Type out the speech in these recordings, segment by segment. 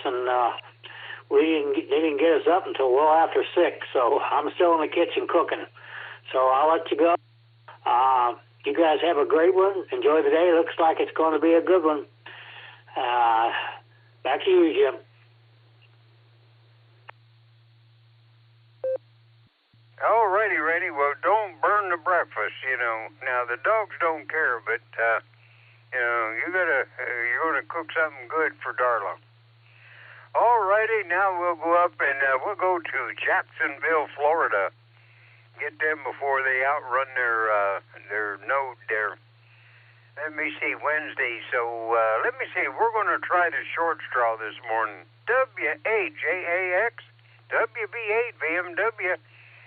and they didn't get us up until well after 6. So I'm still in the kitchen cooking. So I'll let you go. You guys have a great one. Enjoy the day. Looks like it's going to be a good one. Back to you, Jim. All righty. Well, don't burn the breakfast, you know. Now, the dogs don't care, but, you know, you're going to cook something good for Darla. All righty. Now we'll go up and we'll go to Jacksonville, Florida. Get them before they outrun their node there. Let me see, Wednesday. So let me see. We're going to try the short straw this morning. WAJAX, WB8 VMW.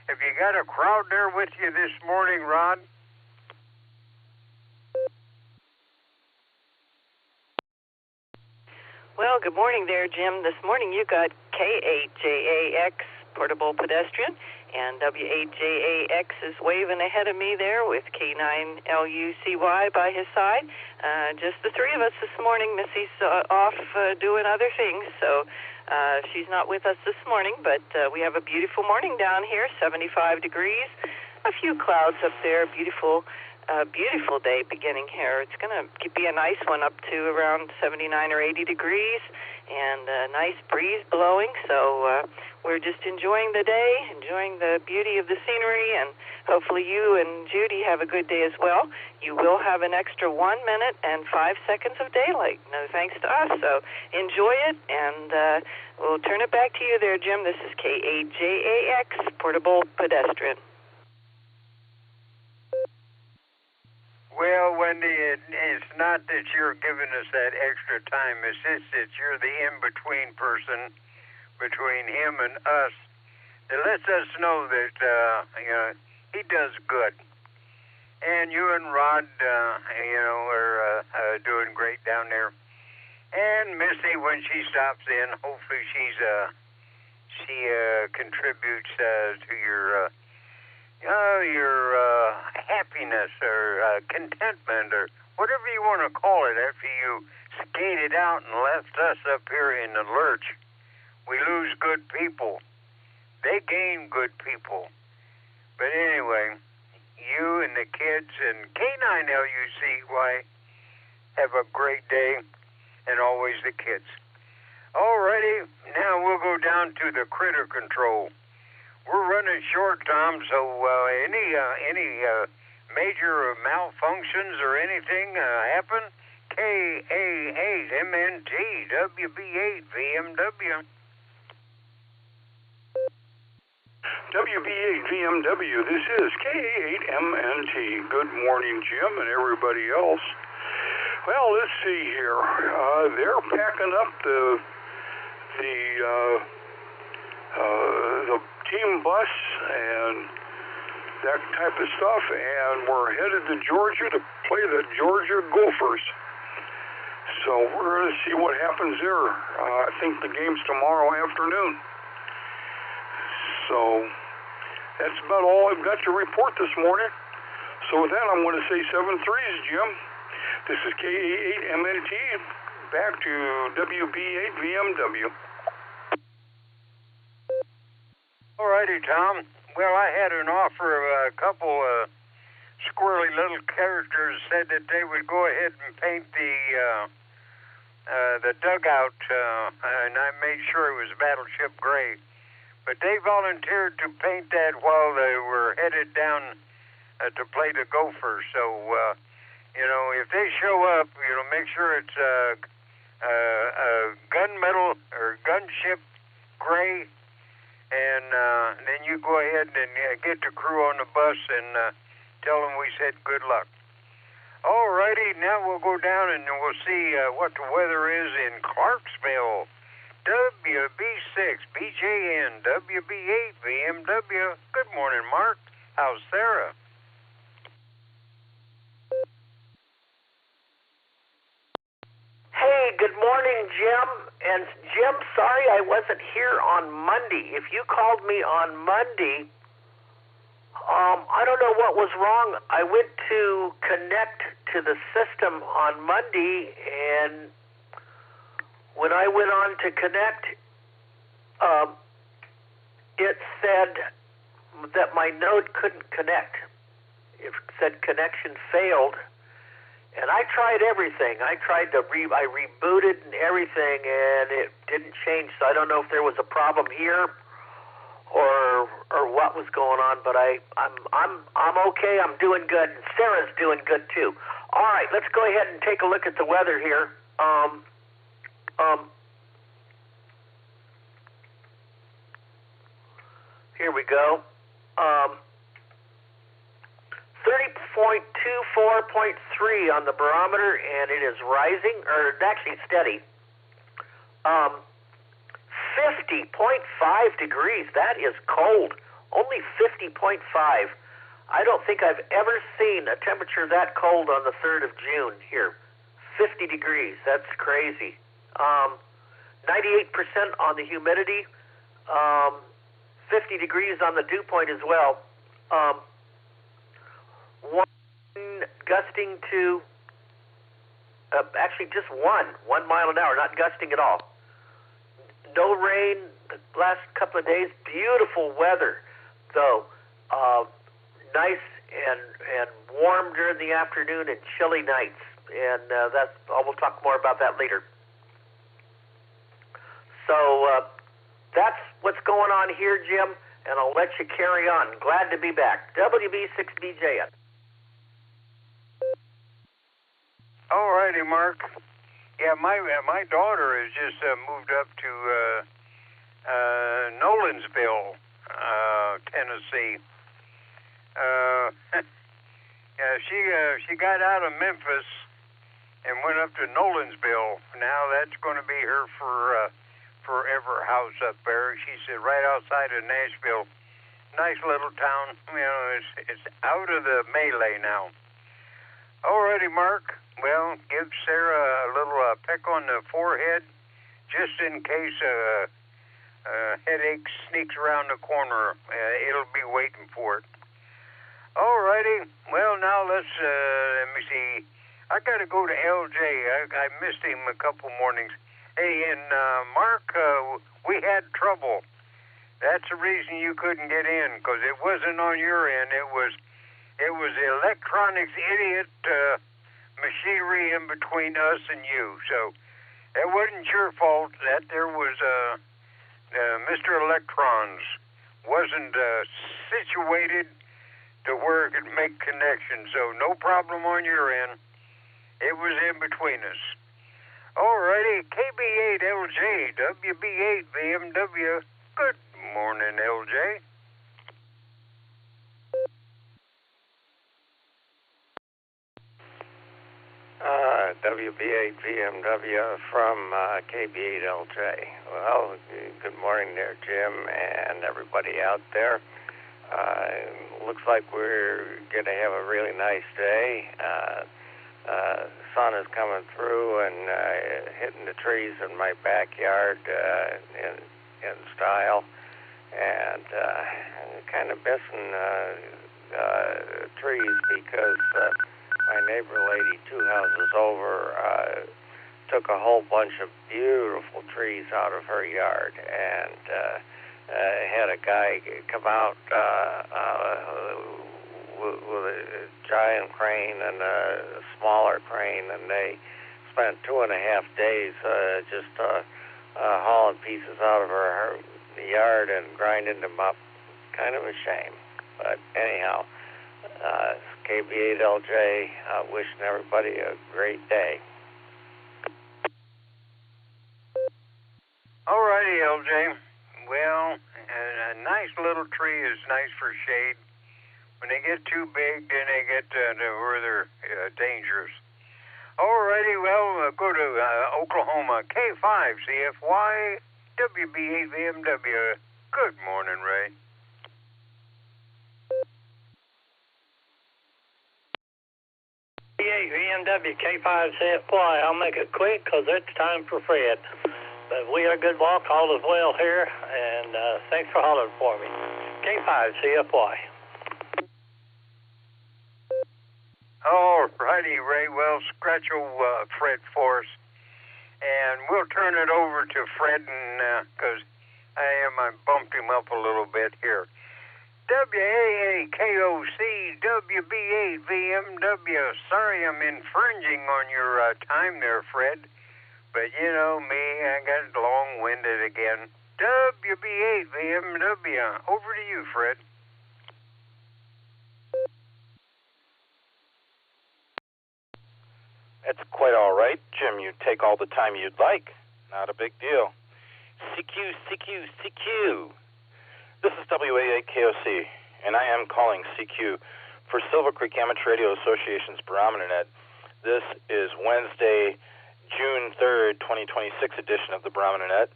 Have you got a crowd there with you this morning, Rod? Well, good morning there, Jim. This morning you got K8JAX, Portable Pedestrian, and W8JAX is waving ahead of me there with K9LUCY by his side. Just the three of us this morning. Missy's off doing other things, so she's not with us this morning, but we have a beautiful morning down here, 75 degrees, a few clouds up there, beautiful day beginning here. It's going to be a nice one up to around 79 or 80 degrees and a nice breeze blowing. So we're just enjoying the day, enjoying the beauty of the scenery, and hopefully you and Judy have a good day as well. You will have an extra 1 minute and 5 seconds of daylight. No thanks to us. So enjoy it, and we'll turn it back to you there, Jim. This is K8JAX, Portable Pedestrian. Well, Wendy, it's not that you're giving us that extra time. It's just that you're the in-between person between him and us that lets us know that you know, he does good. And you and Rod, you know, are doing great down there. And Missy, when she stops in, hopefully she contributes to your happiness or contentment or whatever you want to call it after you skated out and left us up here in the lurch. We lose good people. They gain good people. But anyway, you and the kids and K9LUCY have a great day, and always the kids. Alrighty, now we'll go down to the critter control. We're running short, Tom, so any major malfunctions or anything happen? K-A-8-M-N-T, WB8, VMW. WB8 VMW, this is K8MNT. Good morning, Jim, and everybody else. Well, let's see here. They're packing up the team bus and that type of stuff, and we're headed to Georgia to play the Georgia Gophers. So we're going to see what happens there. I think the game's tomorrow afternoon. So that's about all I've got to report this morning. So with that, I'm going to say 7 threes, Jim. This is K8MNT, back to WB8 VMW. All righty, Tom. Well, I had an offer of a couple squirrely little characters said that they would go ahead and paint the dugout, and I made sure it was Battleship Gray. But they volunteered to paint that while they were headed down to play the Gophers. So, you know, if they show up, you know, make sure it's gunmetal or gunship gray, and then you go ahead and get the crew on the bus and tell them we said good luck. All righty, now we'll go down and we'll see what the weather is in Clarksville. WB6, BJN, WB8, VMW. Good morning, Mark. How's Sarah? Hey, good morning, Jim. And Jim, sorry I wasn't here on Monday. If you called me on Monday, I don't know what was wrong. I went to connect to the system on Monday, and when I went on to connect, it said that my node couldn't connect. It said connection failed, and I tried everything. I rebooted and everything, and it didn't change. So I don't know if there was a problem here or what was going on. But I'm okay. I'm doing good. Sarah's doing good too. All right, let's go ahead and take a look at the weather here. Here we go. 30.24.3 on the barometer, and it is rising, or it's actually steady. 50.5 degrees. That is cold. Only 50.5. I don't think I've ever seen a temperature that cold on the 3rd of June here. 50 degrees. That's crazy. 98% on the humidity. 50 degrees on the dew point as well. Gusting to actually just 1 mile an hour, not gusting at all. No rain the last couple of days. Beautiful weather, though. Nice and warm during the afternoon and chilly nights. And we'll talk more about that later. So that's what's going on here, Jim, and I'll let you carry on. Glad to be back. WB6BJS. All righty, Mark. Yeah, my daughter has just moved up to Nolensville, Tennessee. Yeah, she got out of Memphis and went up to Nolensville. Now that's going to be her forever house up there. She said right outside of Nashville. Nice little town. You know, it's out of the melee now. Alrighty, Mark. Well, give Sarah a little peck on the forehead, just in case a headache sneaks around the corner. It'll be waiting for it. Alrighty. Well, now let me see. I got to go to LJ. I missed him a couple mornings. Hey, and Mark, we had trouble. That's the reason you couldn't get in, because it wasn't on your end. It was electronics idiot machinery in between us and you. So it wasn't your fault that there was Mr. Electrons wasn't situated to where it could make connections. So no problem on your end. It was in between us. Alrighty, KB8LJ, WB8VMW. Good morning, LJ. WB8VMW from KB8LJ. Well, good morning there, Jim, and everybody out there. Looks like we're going to have a really nice day. Sun is coming through and hitting the trees in my backyard in style, and I'm kind of missing trees because my neighbor lady 2 houses over took a whole bunch of beautiful trees out of her yard, and had a guy come out with a giant crane and a smaller crane, and they spent 2.5 days just hauling pieces out of her yard and grinding them up. Kind of a shame. But anyhow, KB8LJ, wishing everybody a great day. All righty, LJ. Well, a nice little tree is nice for shade. When they get too big, then they get to where they're dangerous. All righty, well, go to Oklahoma, K5CFY, WB8VMW. Good morning, Ray. VMW K5CFY. I'll make it quick because it's time for Fred. But we are good walk, all is well here, and thanks for hollering for me. K5CFY. All righty, Ray. Well, scratch old Fred for us. And we'll turn it over to Fred, because I bumped him up a little bit here. WAAKOC, WB8VMW. Sorry I'm infringing on your time there, Fred. But you know me, I got long-winded again. WB8VMW. Over to you, Fred. That's quite all right, Jim. You take all the time you'd like. Not a big deal. CQ, CQ, CQ. This is WAAKOC, and I am calling CQ for Silvercreek Amateur Radio Association's Barometer Net. This is Wednesday, June 3rd, 2026 edition of the Barometer Net,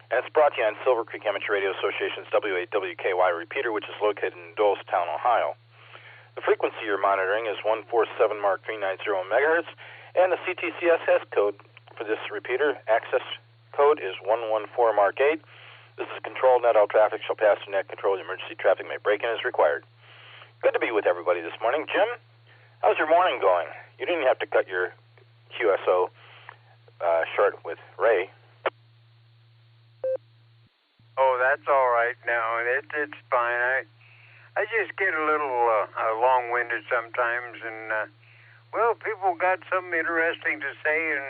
and it's brought to you on Silvercreek Amateur Radio Association's W8WKY repeater, which is located in Doylestown, Ohio. The frequency you're monitoring is 147 Mark 390 megahertz, and the CTCSS code for this repeater, access code, is 114 Mark 8. This is controlled. Not all traffic shall pass through net control. Emergency traffic may break in as required. Good to be with everybody this morning. Jim, how's your morning going? You didn't have to cut your QSO short with Ray. Oh, that's all right now. It's fine. I just get a little long-winded sometimes, and well, people got something interesting to say, and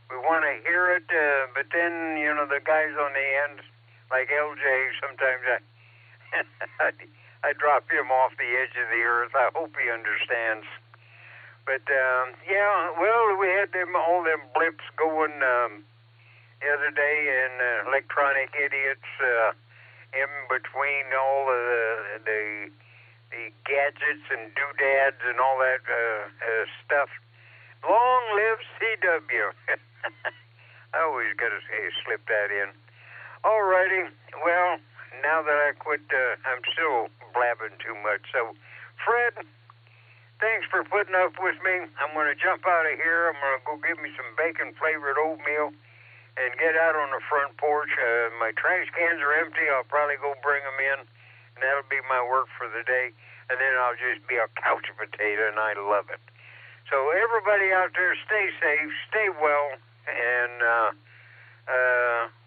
we want to hear it, but then, you know, the guys on the end, like LJ, sometimes I drop him off the edge of the earth. I hope he understands. But, yeah, well, we had all them blips going the other day, and electronic idiots in between all the gadgets and doodads and all that stuff. Long live CW. I always got to slip that in. Alrighty. Well, now that I quit, I'm still blabbing too much. So, Fred, thanks for putting up with me. I'm going to jump out of here. I'm going to go get me some bacon-flavored oatmeal and get out on the front porch. My trash cans are empty. I'll probably go bring them in, and that'll be my work for the day. And then I'll just be a couch potato, and I love it. So everybody out there, stay safe, stay well, and,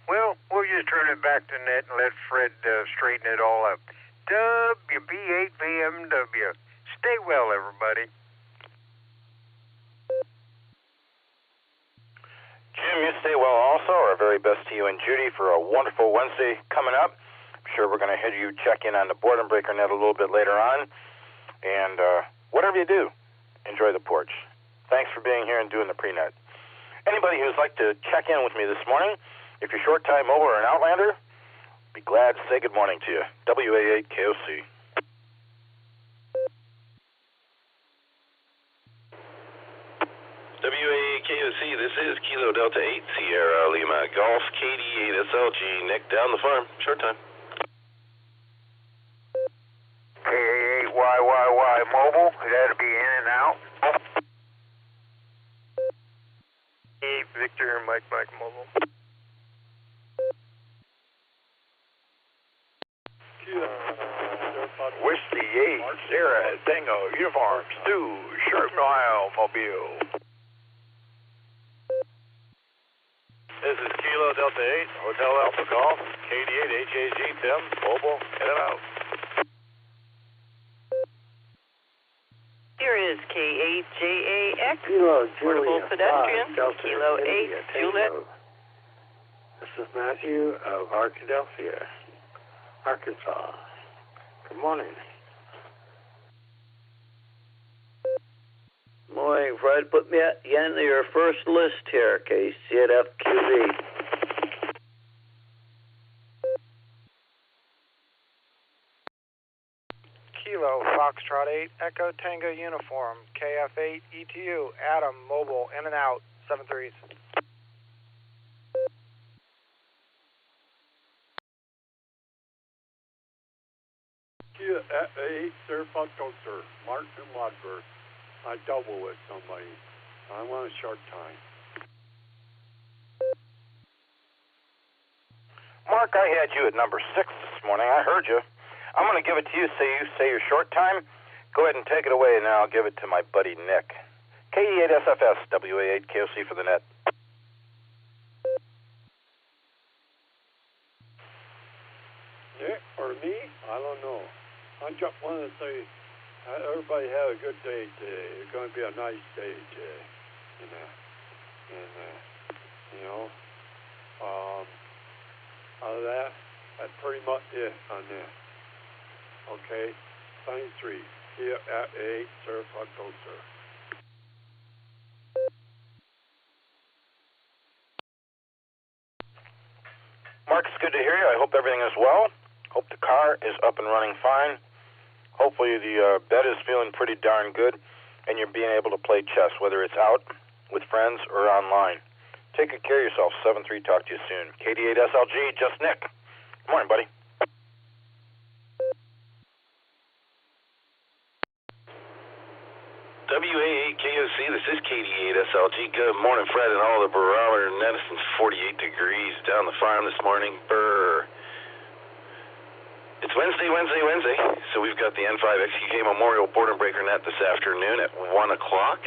well, we'll just turn it back to net and let Fred straighten it all up. WB8VMW. Stay well, everybody. Jim, you stay well also. Our very best to you and Judy for a wonderful Wednesday coming up. I'm sure we're going to have you check in on the Boredom Breaker Net a little bit later on. And whatever you do, enjoy the porch. Thanks for being here and doing the pre-net. Anybody who'd like to check in with me this morning, if you're short-time mobile or an Outlander, be glad to say good morning to you. WA8KOC. WA8KOC, this is Kilo Delta 8 Sierra Lima Golf KD8SLG, Nick down the farm. Short time. K8YYY mobile, that'll be in and out. 8 Victor Mike mobile. Whiskey 8 Sarah Tango Uniform Stu Sherman, Ohio Mobile. This is Kilo Delta 8 Hotel Alpha Golf KD8 HAG Tim mobile in and out. Here is K8JAX, Kilo portable Julia pedestrian, 5, Delta Kilo 8 India, Juliet. Tango. This is Matthew of Arkadelphia, Arkansas. Good morning. Morning, Fred. Put me in your first list here, KCFQB. Kilo Foxtrot 8 Echo Tango Uniform KF8 ETU Adam mobile in and out 7-3s. Kia F8 Sir Coaster, Martin Wadberg. I double with somebody. I want a short time. Mark, I had you at number 6 this morning. I heard you. I'm going to give it to you. Say your short time. Go ahead and take it away, and then I'll give it to my buddy Nick. KE8SFS, WA8KOC for the net. Nick or me? I don't know. I just want to say everybody have a good day today. It's going to be a nice day today. Out of that, that's pretty much it on this. Okay, 23. Here at 8, sir, sir. Mark, it's good to hear you. I hope everything is well. Hope the car is up and running fine. Hopefully the bed is feeling pretty darn good, and you're being able to play chess, whether it's out with friends or online. Take good care of yourself. 7-3, talk to you soon. KD8SLG, just Nick. Good morning, buddy. WAAKOC, this is KD8SLG. Good morning, Fred, and all the Barometer Net. It's 48 degrees down the farm this morning. Brr. It's Wednesday, so we've got the N5XQK Memorial Board and Breaker Net this afternoon at 1 o'clock.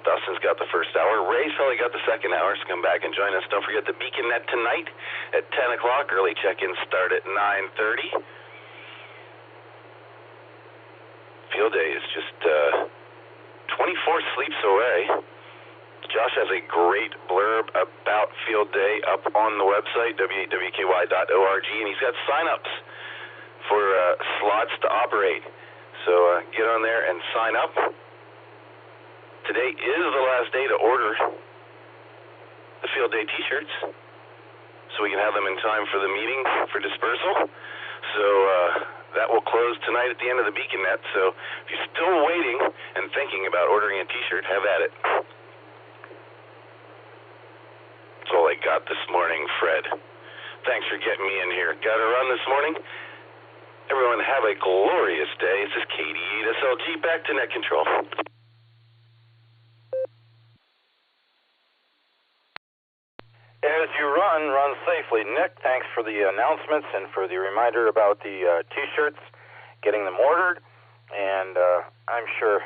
Dustin's got the first hour. Ray's probably got the second hour, so come back and join us. Don't forget the Beacon Net tonight at 10 o'clock. Early check-ins start at 9:30. Field day is just 24 sleeps away. Josh has a great blurb about field day up on the website, w8wky.org, and he's got sign-ups for slots to operate. So get on there and sign up. Today is the last day to order the field day t-shirts, so we can have them in time for the meeting for dispersal. So that will close tonight at the end of the Beacon Net. So if you're still waiting and thinking about ordering a t-shirt, have at it. That's all I got this morning, Fred. Thanks for getting me in here. Got to run this morning. Everyone have a glorious day. This is KD8SLG, back to net control. As you run safely. Nick, thanks for the announcements and for the reminder about the t-shirts, getting them ordered. And I'm sure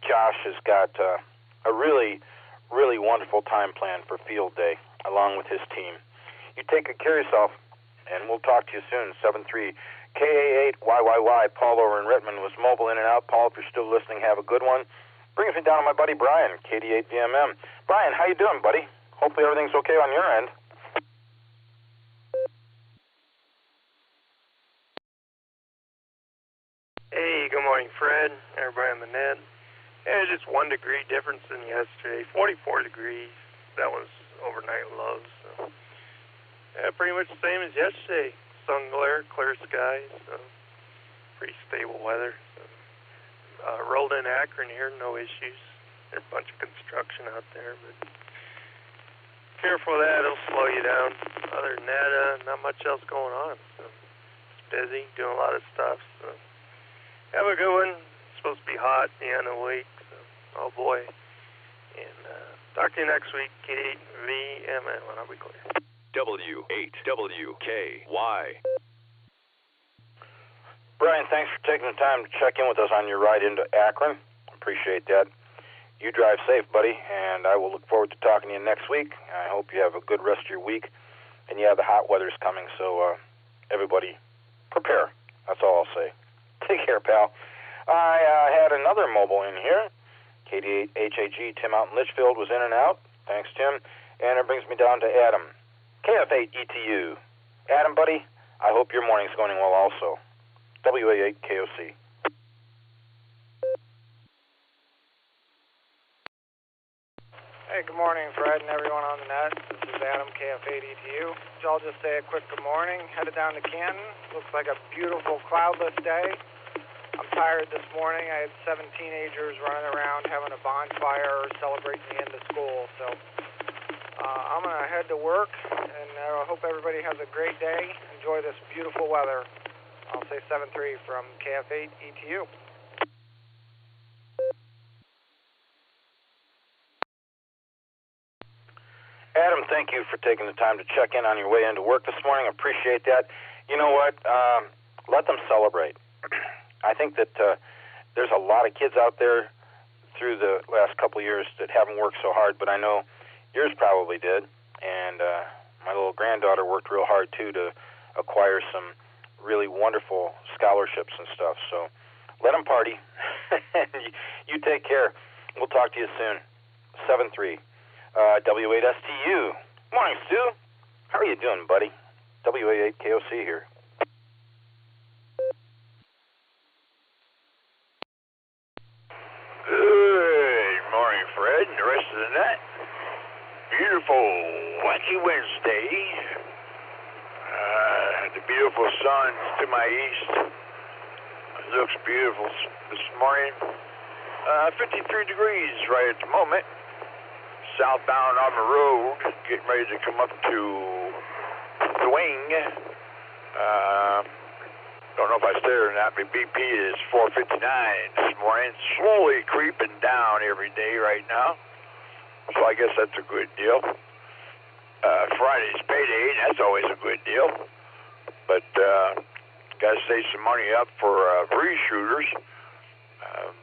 Josh has got a really, really wonderful time plan for field day along with his team. You take good care of yourself, and we'll talk to you soon. 7-3 KA8YYY. Paul over in Rittman was mobile in and out. Paul, if you're still listening, have a good one. Brings me down to my buddy Brian, KD8VMM. Brian, how you doing, buddy? Hopefully everything's okay on your end. Hey, good morning, Fred. Everybody on the net. Yeah, just 1 degree difference than yesterday. 44 degrees. That was overnight lows. So. Yeah, pretty much the same as yesterday. Sun glare, clear skies. So pretty stable weather. So, rolled in Akron here, no issues. There's a bunch of construction out there, but careful of that, it'll slow you down. Other than that, not much else going on. So it's busy, doing a lot of stuff. So have a good one. It's supposed to be hot at the end of the week. So, oh boy. And talk to you next week. KD8VMN when I'll be clear. W8WKY. Brian, thanks for taking the time to check in with us on your ride into Akron. Appreciate that. You drive safe, buddy, and I will look forward to talking to you next week. I hope you have a good rest of your week. And yeah, the hot weather's coming, so everybody prepare. That's all I'll say. Take care, pal. I had another mobile in here. KD8HAG, Tim out in Litchfield, was in and out. Thanks, Tim. And it brings me down to Adam, KF8ETU. Adam, buddy, I hope your morning's going well also. WA8KOC. Hey, good morning, Fred and everyone on the net. This is Adam, KF8ETU. So I'll just say a quick good morning. Headed down to Canton. Looks like a beautiful cloudless day. I'm tired this morning. I had 7 teenagers running around having a bonfire celebrating the end of school. So I'm going to head to work, and I hope everybody has a great day. Enjoy this beautiful weather. I'll say 7-3 from KF8ETU. Adam, thank you for taking the time to check in on your way into work this morning. I appreciate that. You know what? Let them celebrate. I think that there's a lot of kids out there through the last couple of years that haven't worked so hard, but I know yours probably did. And my little granddaughter worked real hard, too, to acquire some really wonderful scholarships and stuff. So let them party. You take care. We'll talk to you soon. 7-3. W8STU. Morning, Stu. How are you doing, buddy? WA8KOC here. Good morning, Fred, and the rest of the net. Beautiful, wacky Wednesday. The beautiful sun's to my east. It looks beautiful this morning. 53 degrees right at the moment. Southbound on the road, getting ready to come up to Swing. Don't know if I stay or not, but BP is 459 this morning. Slowly creeping down every day right now. So I guess that's a good deal. Friday's payday, that's always a good deal. But got to save some money up for breeze shooters.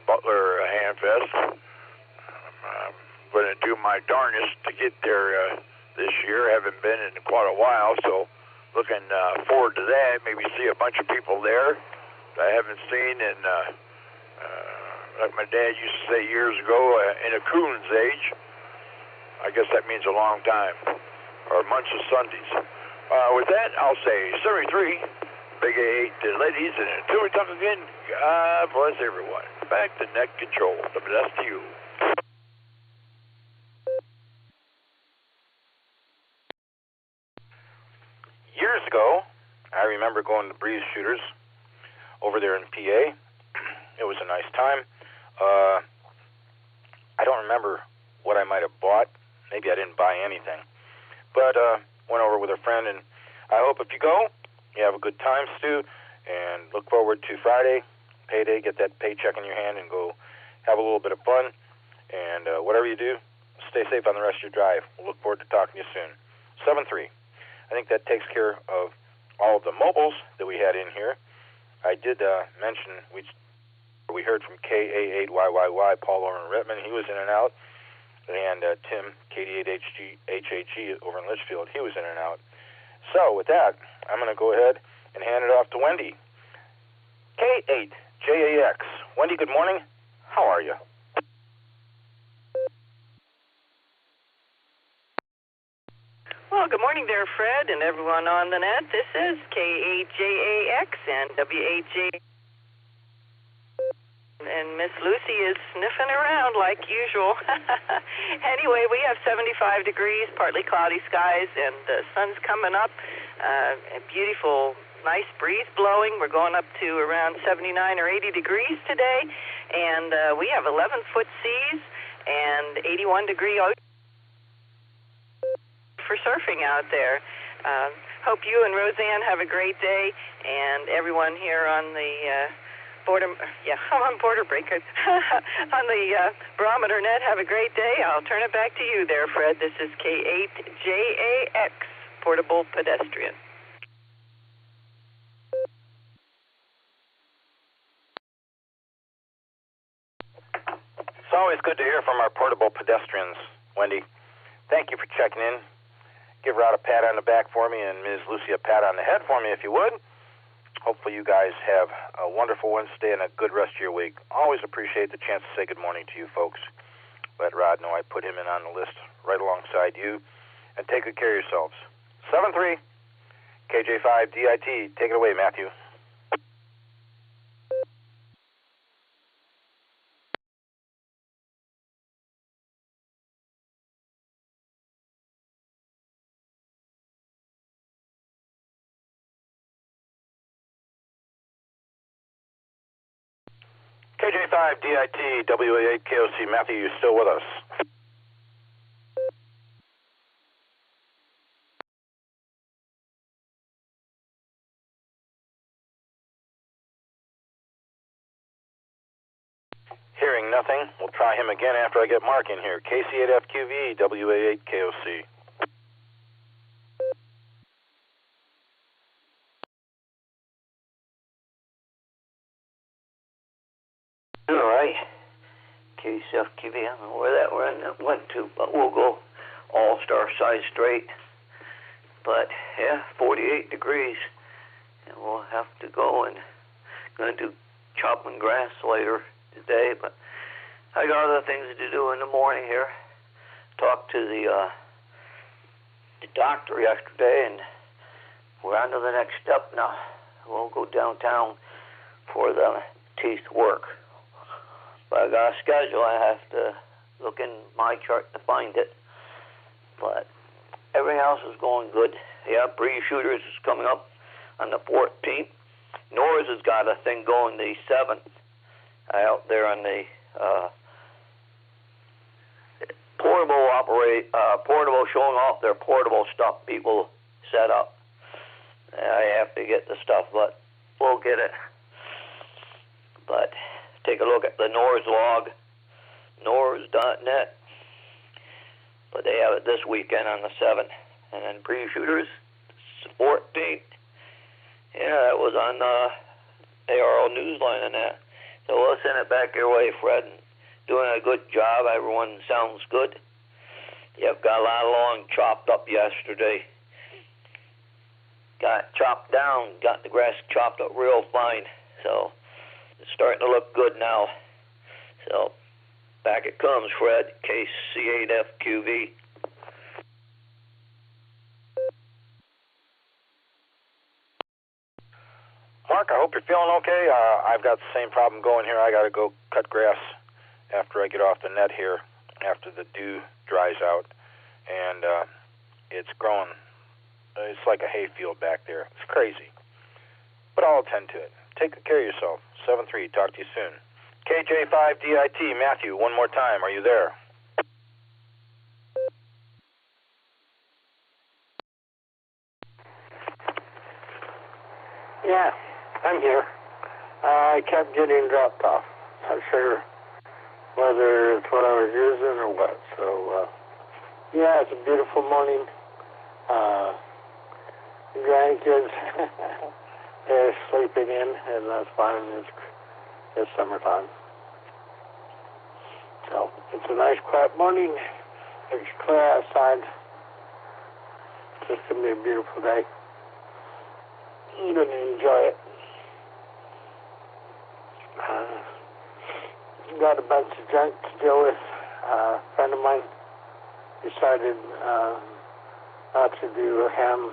Butler Handfest. I'm going to do my darnest to get there this year. Haven't been in quite a while, so looking forward to that. Maybe see a bunch of people there that I haven't seen in, like my dad used to say years ago, in a coon's age. I guess that means a long time, or months of Sundays. With that, I'll say 73, Big A8 to ladies, and until we talk again, God bless everyone. Back to net control. The best to you. Years ago, I remember going to breeze shooters over there in PA. It was a nice time. I don't remember what I might have bought. Maybe I didn't buy anything. But went over with a friend, and I hope if you go, you have a good time, Stu, and look forward to Friday, payday, get that paycheck in your hand, and go have a little bit of fun. And whatever you do, stay safe on the rest of your drive. We'll look forward to talking to you soon. 7-3. I think that takes care of all of the mobiles that we had in here. I did mention we heard from KA8YYY, Paul Lauren Rittman. He was in and out. And Tim, KD8HG over in Litchfield, he was in and out. So with that, I'm going to go ahead and hand it off to Wendy. K8JAX. Wendy, good morning. How are you? Well, good morning there, Fred, and everyone on the net. This is K8JAX and WAJ. And Miss Lucy is sniffing around like usual. Anyway, we have 75 degrees, partly cloudy skies, and the sun's coming up. A beautiful, nice breeze blowing. We're going up to around 79 or 80 degrees today, and we have 11-foot seas and 81-degree ocean for surfing out there. Hope you and Roseanne have a great day, and everyone here on the I'm on Border Breakers. On the Barometer Net, have a great day. I'll turn it back to you there, Fred. This is K8JAX, Portable Pedestrian. It's always good to hear from our portable pedestrians, Wendy. Thank you for checking in. Give Rod a pat on the back for me and Ms. Lucy a pat on the head for me, if you would. Hopefully you guys have a wonderful Wednesday and a good rest of your week. Always appreciate the chance to say good morning to you folks. Let Rod know I put him in on the list right alongside you. And take good care of yourselves. 7-3, KJ5DIT. Take it away, Matthew. KJ5DIT, WA8KOC. Matthew, you still with us? Hearing nothing, we'll try him again after I get Mark in here. KC8FQV, WA8KOC. All right. KCFQV, I don't know where that went to, but we'll go Allstar side straight. But, yeah, 48 degrees. and we'll have to go and going to do chopping grass later today. But I got other things to do in the morning here. Talked to the doctor yesterday, and we're on to the next step now. We'll go downtown for the teeth work. But I got a schedule. I have to look in my chart to find it. But everything else is going good. Yeah, Breeze Shooters is coming up on the 14th. Norris has got a thing going the 7th out there on the portable, showing off their portable stuff people set up. I have to get the stuff, but we'll get it. But take a look at the Norris log, Norris.net. But they have it this weekend on the 7th. And then pre-shooters, 14th. Yeah, that was on ARL Newsline and that. So we'll send it back your way, Fred. Doing a good job. Everyone sounds good. Yep, got a lot of lawn chopped up yesterday. Got chopped down, got the grass chopped up real fine. So it's starting to look good now. So back it comes, Fred, KC8FQV. Mark, I hope you're feeling okay. I've got the same problem going here. I got to go cut grass after I get off the net here, after the dew dries out. And it's growing. It's like a hayfield back there. It's crazy. But I'll attend to it. Take good care of yourself. 7-3. Talk to you soon. KJ5DIT, Matthew, one more time. Are you there? Yeah, I'm here. I kept getting dropped off. Not sure whether it's what I was using or what. So, yeah, it's a beautiful morning. Grandkids, they're sleeping in, and that's fine. It's summertime. So, it's a nice, quiet morning. It's clear outside. It's just going to be a beautiful day. I'm going to enjoy it. Got a bunch of junk to deal with. A friend of mine decided not to do ham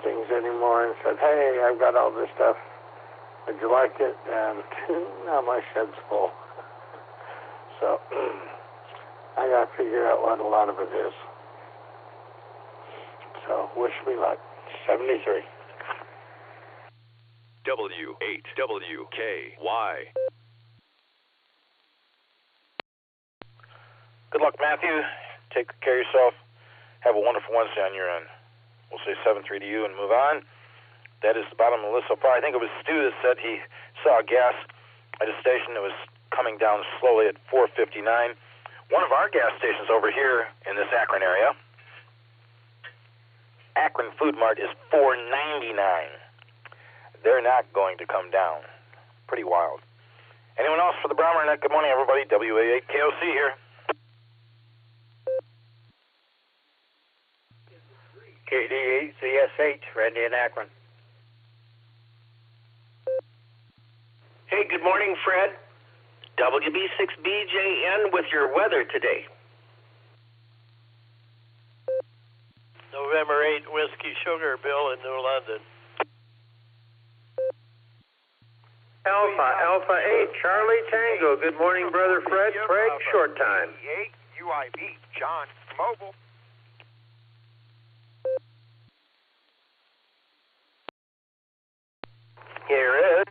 things anymore, and said, "Hey, I've got all this stuff. Would you like it?" And now my shed's full. So I got to figure out what a lot of it is. So wish me luck. 73. W8WKY. Good luck, Matthew. Take good care of yourself. Have a wonderful Wednesday on your end. We'll say 7-3 to you and move on. That is the bottom of the list so far. I think it was Stu that said he saw gas at a station that was coming down slowly at 4:59. One of our gas stations over here in this Akron area, Akron Food Mart, is $4.99. They're not going to come down. Pretty wild. Anyone else for the Barometer Net? Good morning, everybody. WA8KOC here. KD8CSH, Randy in Akron. Hey, good morning, Fred. WB6BJN with your weather today. November 8, Whiskey Sugar, Bill in New London. Alpha 8, Charlie Tango. Good morning, Brother Fred. Craig, short time. 8, UIB, John, Mobile. Here is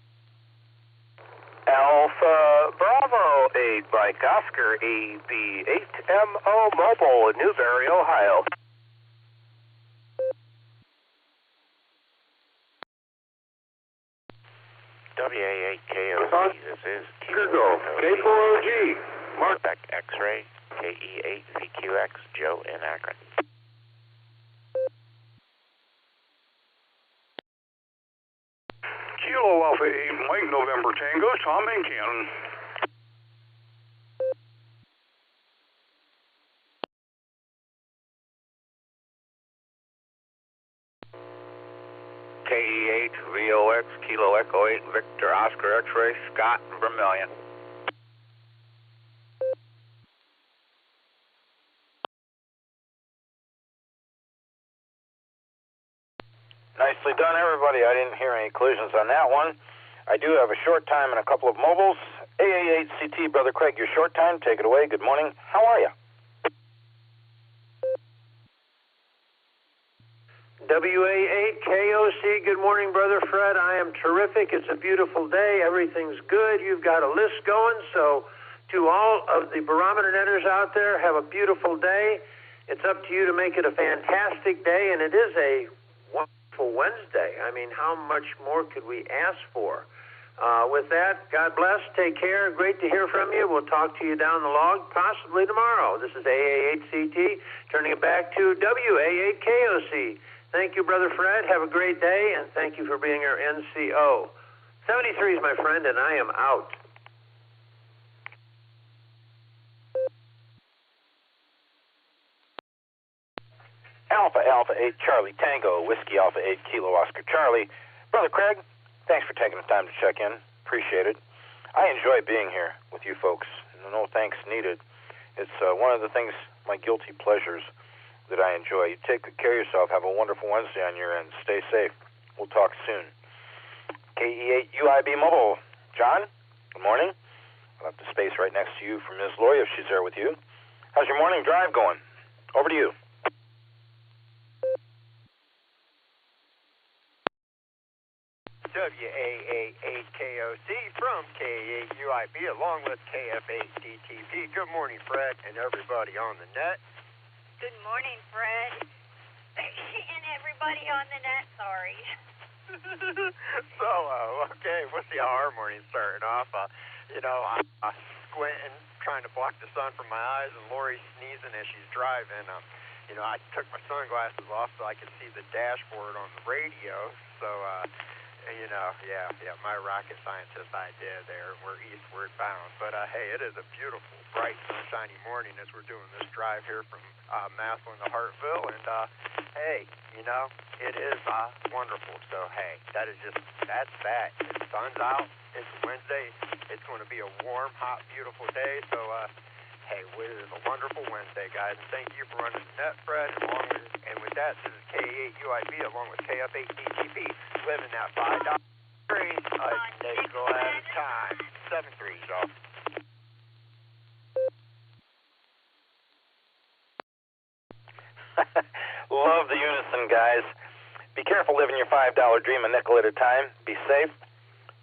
Alpha Bravo 8, Mike Oscar, AB8MO Mobile, Newberry, Ohio. WA8KOC, this is Kirgo, K4OG, Mark X-Ray, KE8VQX, Joe in Akron. Kilo Alpha 8, Mike November Tango, Tom in Cannon. KE8 VOX Kilo Echo 8 Victor Oscar X-Ray Scott Vermillion. Nicely done, everybody. I didn't hear any collisions on that one. I do have a short time and a couple of mobiles. AA8CT, Brother Craig, your short time. Take it away. Good morning. How are you? WA8KOC, good morning, Brother Fred. I am terrific. It's a beautiful day. Everything's good. You've got a list going. So to all of the Barometer Netters out there, have a beautiful day. It's up to you to make it a fantastic day, and it is a wonderful Wednesday. I mean, how much more could we ask for? With that, God bless. Take care. Great to hear from you. We'll talk to you down the log, possibly tomorrow. This is AA8CT, turning it back to WA8KOC. Thank you, Brother Fred. Have a great day, and thank you for being our NCO. 73 is my friend, and I am out. Alpha Alpha 8 Charlie Tango, Whiskey Alpha 8 Kilo Oscar Charlie. Brother Craig, thanks for taking the time to check in. Appreciate it. I enjoy being here with you folks. No thanks needed. It's one of the things, my guilty pleasures, that I enjoy. You take good care of yourself. Have a wonderful Wednesday on your end. Stay safe. We'll talk soon. KE8 UIB Mobile. John, good morning. I'll have the space right next to you for Ms. Lori if she's there with you. How's your morning drive going? Over to you. WAA8KOC from K8UIB along with KF8DTP. Good morning, Fred, and everybody on the net. Good morning, Fred. And everybody on the net, sorry. So, okay, we'll see how our morning's starting off. I'm squinting, trying to block the sun from my eyes, and Lori's sneezing as she's driving. I took my sunglasses off so I could see the dashboard on the radio. So, my rocket scientist idea there. We're eastward bound. But, hey, it is a beautiful, bright, sunshiny morning as we're doing this drive here from Maslin to Hartville. And, hey, it is wonderful. So, hey, that's that. The sun's out. It's Wednesday. It's going to be a warm, hot, beautiful day. So, hey, it is a wonderful Wednesday, guys. And thank you for running the net, Fred. And with that, this is K8UIB along with KF8DTP, living that $5 trade a nickel at a time. 7-3, y'all. Love the unison, guys. Be careful living your $5 dream a nickel at a time. Be safe.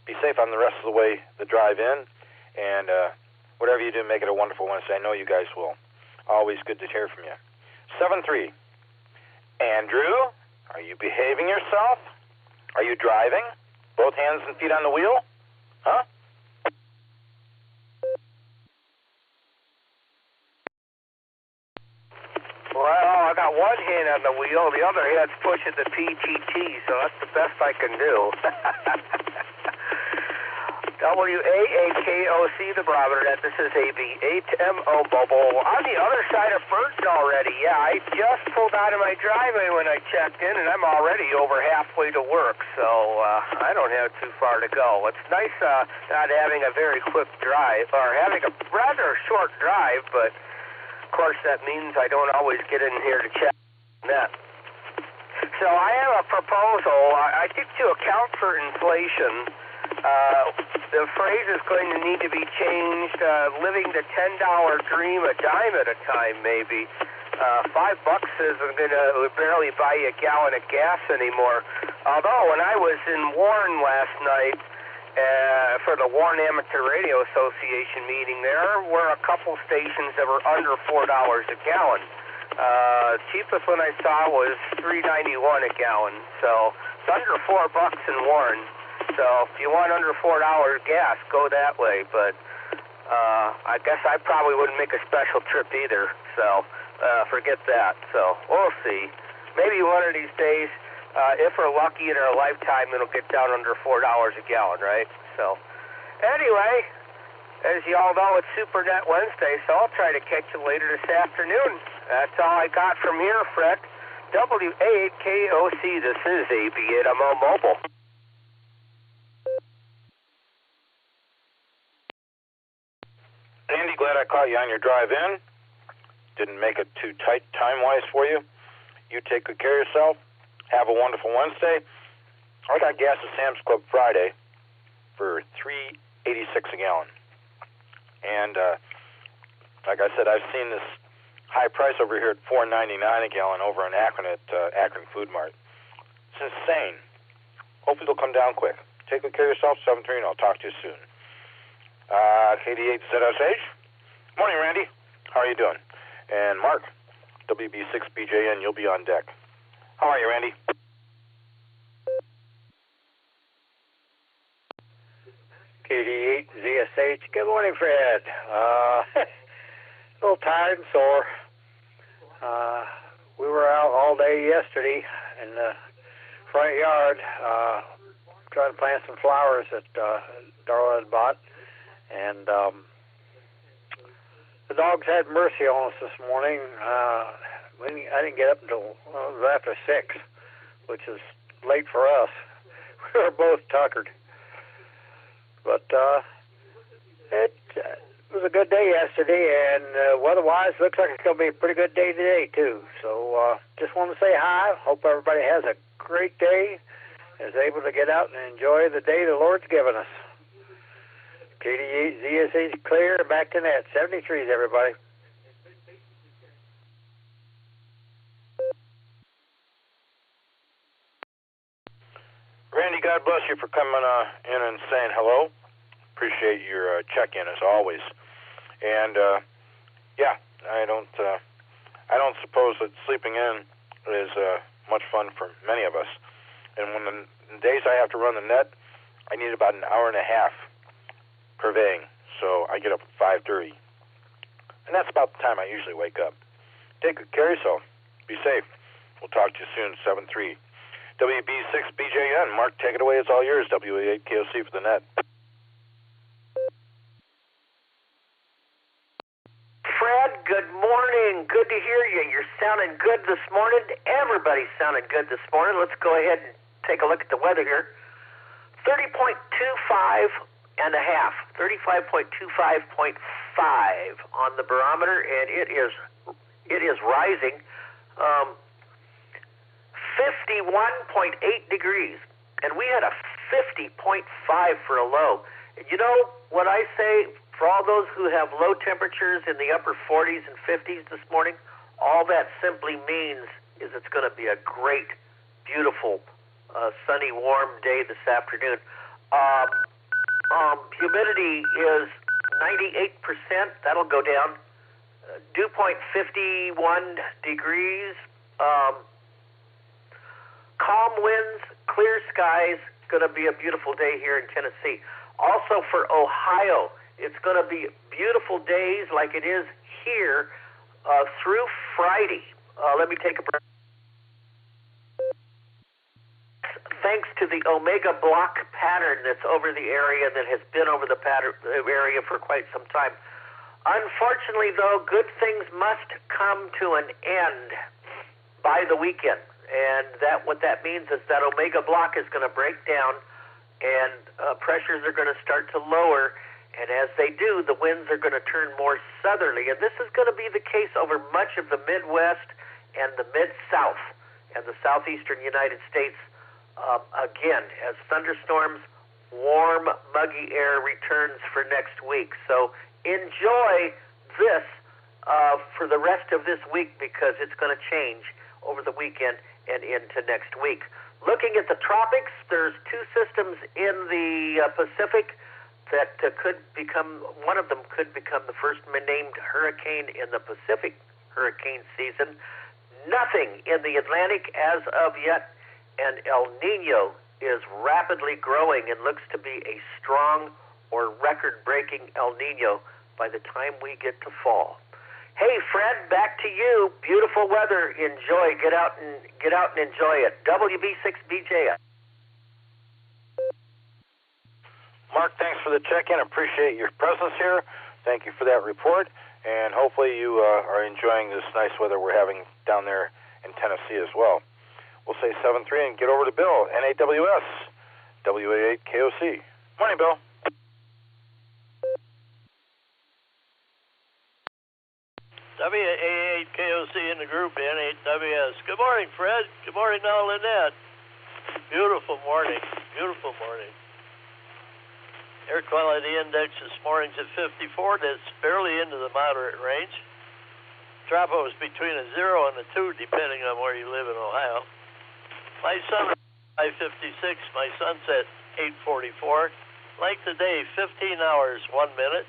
Be safe on the rest of the way, the drive in. And whatever you do, make it a wonderful Wednesday. I know you guys will. Always good to hear from you. 7-3. Andrew, are you behaving yourself? Are you driving? Both hands and feet on the wheel? Huh? Well, I got one hand on the wheel, the other hand's pushing the PTT, so that's the best I can do. WAAKOC, the Barometer Net. This is AB8MO Mobile. On the other side of Burton already. Yeah, I just pulled out of my driveway when I checked in, and I'm already over halfway to work, so I don't have too far to go. It's nice not having a very quick drive, or having a rather short drive, but of course that means I don't always get in here to check net. So I have a proposal. I think to account for inflation, the phrase is going to need to be changed, living the $10 dream a dime at a time, maybe. $5 isn't going to barely buy you a gallon of gas anymore. Although, when I was in Warren last night for the Warren Amateur Radio Association meeting, there were a couple stations that were under $4 a gallon. Cheapest one I saw was $3.91 a gallon. So it's under $4 in Warren. So if you want under $4 gas, go that way. But I guess I probably wouldn't make a special trip either. So forget that. So we'll see. Maybe one of these days, if we're lucky in our lifetime, it'll get down under $4 a gallon, right? So anyway, as you all know, it's SuperNet Wednesday, so I'll try to catch you later this afternoon. That's all I got from here, Fred. WA8KOC, this is AB8MO Mobile. Andy, glad I caught you on your drive in. Didn't make it too tight time-wise for you. You take good care of yourself. Have a wonderful Wednesday. I got gas at Sam's Club Friday for $3.86 a gallon. And like I said, I've seen this high price over here at $4.99 a gallon over in Akron at Akron Food Mart. It's insane. Hopefully it'll come down quick. Take good care of yourself, 7-3, and I'll talk to you soon. KD8ZSH. Morning, Randy. How are you doing? And Mark, WB6BJN, you'll be on deck. How are you, Randy? KD8ZSH. Good morning, Fred. A little tired and sore. We were out all day yesterday in the front yard trying to plant some flowers that Darla had bought. And the dogs had mercy on us this morning. I didn't get up until it was after 6, which is late for us. We were both tuckered. But it was a good day yesterday, and weather-wise, looks like it's going to be a pretty good day today, too. So just want to say hi. Hope everybody has a great day, is able to get out and enjoy the day the Lord's given us. KD8ZSH clear, back to net. 73s, everybody. Randy, God bless you for coming in and saying hello. Appreciate your check-in as always. And yeah, I don't suppose that sleeping in is much fun for many of us. And when the days I have to run the net, I need about an hour and a half purveying. So I get up at 5:30, and that's about the time I usually wake up. Take good care of yourself. Be safe. We'll talk to you soon. 7-3. WB6BJN. Mark, take it away. It's all yours. WA8KOC for the net. Fred, good morning. Good to hear you. You're sounding good this morning. Everybody's sounding good this morning. Let's go ahead and take a look at the weather here. 30.25 and a half. 35.25.5 on the barometer, and it is rising. 51.8 degrees, and we had a 50.5 for a low. You know what I say for all those who have low temperatures in the upper 40s and 50s this morning? All that simply means is it's going to be a great, beautiful, sunny, warm day this afternoon. Humidity is 98%. That'll go down. Dew point 51 degrees. Calm winds, clear skies. Going to be a beautiful day here in Tennessee. Also for Ohio, it's going to be beautiful days like it is here through Friday. Let me take a break. Thanks to the Omega block pattern that's over the area, that has been over the area for quite some time. Unfortunately, though, good things must come to an end by the weekend. And what that means is that Omega block is going to break down, and pressures are going to start to lower. And as they do, the winds are going to turn more southerly. And this is going to be the case over much of the Midwest and the Mid-South and the southeastern United States. Again, as thunderstorms, warm, muggy air returns for next week. So enjoy this for the rest of this week, because it's going to change over the weekend and into next week. Looking at the tropics, there's two systems in the Pacific that could become, one of them could become the first named hurricane in the Pacific hurricane season. Nothing in the Atlantic as of yet, and El Nino is rapidly growing and looks to be a strong or record-breaking El Nino by the time we get to fall. Hey, Fred, back to you. Beautiful weather. Enjoy. Get out and enjoy it. WB6BJ. Mark, thanks for the check-in. Appreciate your presence here. Thank you for that report. And hopefully you are enjoying this nice weather we're having down there in Tennessee as well. We'll say 7-3 and get over to Bill, NAWS, WA8KOC. Morning, Bill. WA8KOC in the group, N8WS. Good morning, Fred. Good morning, now, Lynette. Beautiful morning. Beautiful morning. Air quality index this morning's at 54. That's barely into the moderate range. Tropo is between a 0 and a 2, depending on where you live in Ohio. My sun 5:56. My sunset 8:44. Length of day 15 hours 1 minute.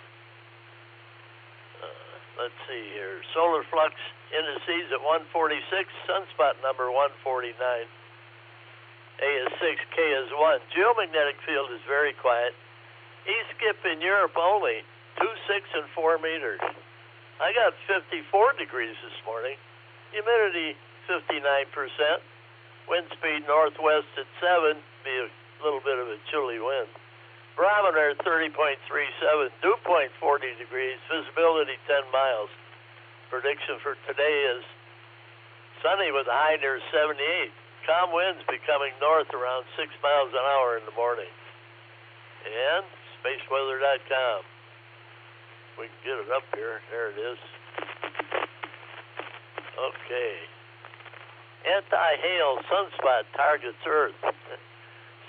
Let's see here. Solar flux indices at 146. Sunspot number 149. A is 6, K is 1. Geomagnetic field is very quiet. E-skip in Europe only 2, 6, and 4 meters. I got 54 degrees this morning. Humidity 59%. Wind speed northwest at 7. Be a little bit of a chilly wind. Barometer 30.37. Dew point 40 degrees. Visibility 10 miles. Prediction for today is sunny with a high near 78. Calm winds becoming north around 6 miles an hour in the morning. And spaceweather.com. We can get it up here. There it is. Okay. Anti-hail sunspot targets Earth.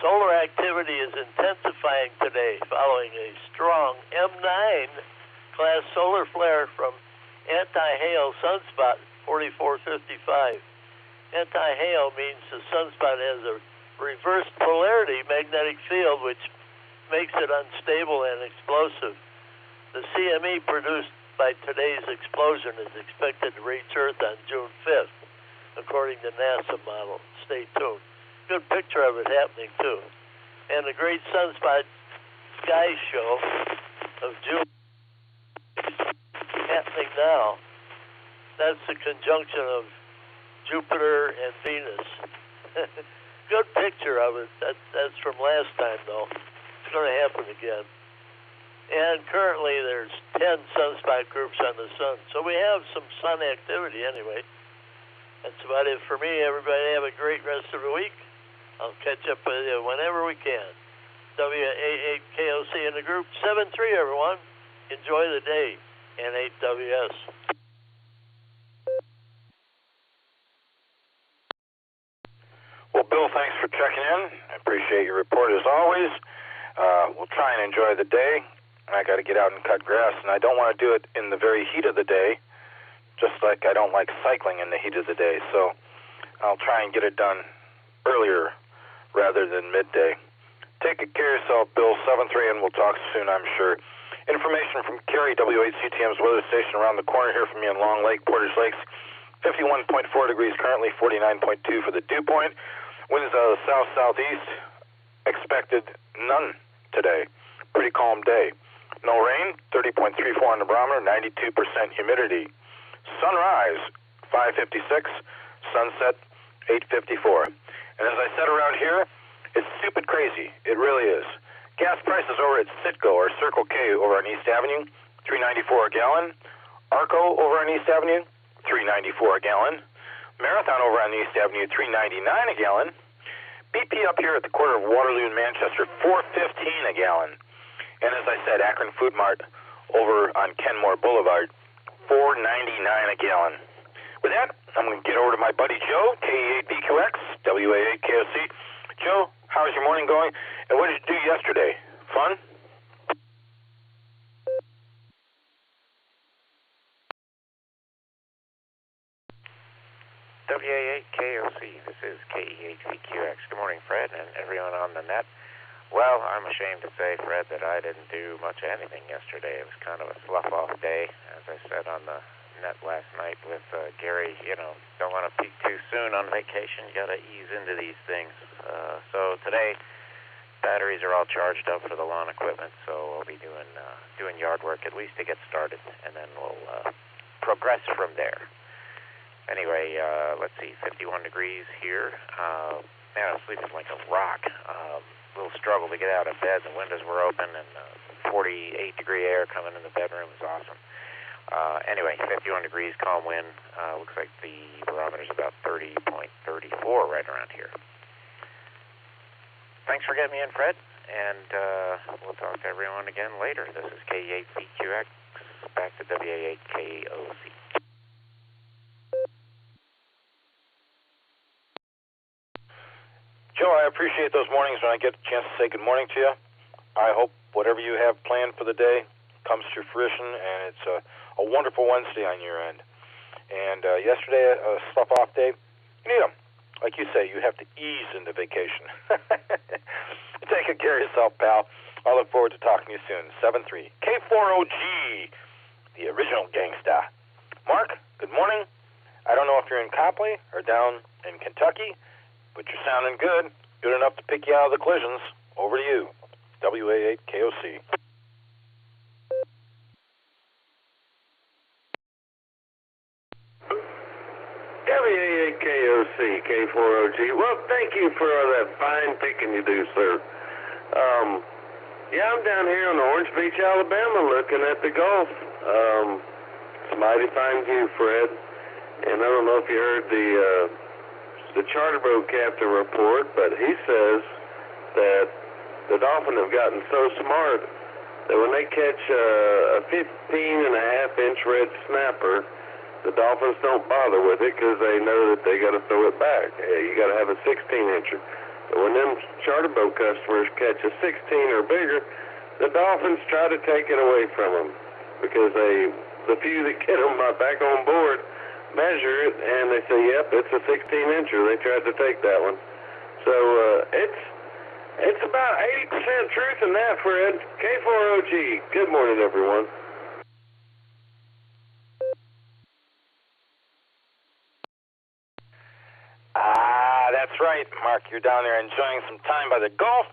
Solar activity is intensifying today following a strong M9 class solar flare from anti-hail sunspot 4455. Anti-hail means the sunspot has a reversed polarity magnetic field which makes it unstable and explosive. The CME produced by today's explosion is expected to reach Earth on June 5th, according to NASA model. Stay tuned. Good picture of it happening, too. And the Great Sunspot Sky Show of June happening now. That's the conjunction of Jupiter and Venus. Good picture of it. That's from last time, though. It's going to happen again. And currently there's 10 sunspot groups on the sun. So we have some sun activity anyway. That's about it for me. Everybody have a great rest of the week. I'll catch up with you whenever we can. WA8KOC in the group. 7-3, everyone. Enjoy the day. N8WS. Well, Bill, thanks for checking in. I appreciate your report as always. We'll try and enjoy the day. I got to get out and cut grass, and I don't want to do it in the very heat of the day, just like I don't like cycling in the heat of the day. So I'll try and get it done earlier rather than midday. Take good care of yourself, Bill. 7-3, and we'll talk soon, I'm sure. Information from Kerry, W8CTM's weather station around the corner here from me in Long Lake, Portage Lakes. 51.4 degrees currently, 49.2 for the dew point. Winds out of the south-southeast. Expected none today. Pretty calm day. No rain, 30.34 on the barometer, 92% humidity. Sunrise, 5:56. Sunset, 8:54. And as I said around here, it's stupid crazy. It really is. Gas prices over at Citgo or Circle K over on East Avenue, $3.94 a gallon. Arco over on East Avenue, $3.94 a gallon. Marathon over on East Avenue, $3.99 a gallon. BP up here at the corner of Waterloo and Manchester, $4.15 a gallon. And as I said, Akron Food Mart over on Kenmore Boulevard, $4.99 a gallon. With that, I'm going to get over to my buddy Joe, KE8BQX, WA8KOC. Joe, how's your morning going? And what did you do yesterday? Fun? WA8KOC, this is KE8BQX. Good morning, Fred, and everyone on the net. Well, I'm ashamed to say, Fred, that I didn't do much of anything yesterday. It was kind of a slough-off day, as I said on the net last night with Gary. You know, don't want to peak too soon on vacation. You got to ease into these things. So today, batteries are all charged up for the lawn equipment, so we'll be doing yard work at least to get started, and then we'll progress from there. Anyway, let's see, 51 degrees here. Man, I was sleeping like a rock. Little struggle to get out of bed. The windows were open, and 48-degree air coming in the bedroom was awesome. Anyway, 51 degrees, calm wind. Looks like the barometer's about 30.34 right around here. Thanks for getting me in, Fred, and we'll talk to everyone again later. This is K8VQX, back to WA8KOC. Joe, I appreciate those mornings when I get a chance to say good morning to you. I hope whatever you have planned for the day comes to fruition, and it's a wonderful Wednesday on your end. And yesterday, a stuff-off day, you need them. Like you say, you have to ease into vacation. Take good care of yourself, pal. I look forward to talking to you soon. 7-3. K4OG, the original gangsta. Mark, good morning. I don't know if you're in Copley or down in Kentucky, but you're sounding good. Good enough to pick you out of the collisions. Over to you. WA8KOC. WA8KOC, K4OG. Well, thank you for that fine picking you do, sir. Yeah, I'm down here on Orange Beach, Alabama, looking at the Gulf. It's a mighty fine view, Fred. And I don't know if you heard the charter boat captain report, but he says that the dolphin have gotten so smart that when they catch a 15.5-inch red snapper, the dolphins don't bother with it because they know that they got to throw it back. You got to have a 16-incher. But when them charter boat customers catch a 16 or bigger, the dolphins try to take it away from them because the few that get them back on board measure it and they say, "Yep, it's a 16-incher." They tried to take that one. So it's about 80% truth in that, Fred. K4OG. Good morning, everyone. That's right, Mark. You're down there enjoying some time by the Gulf.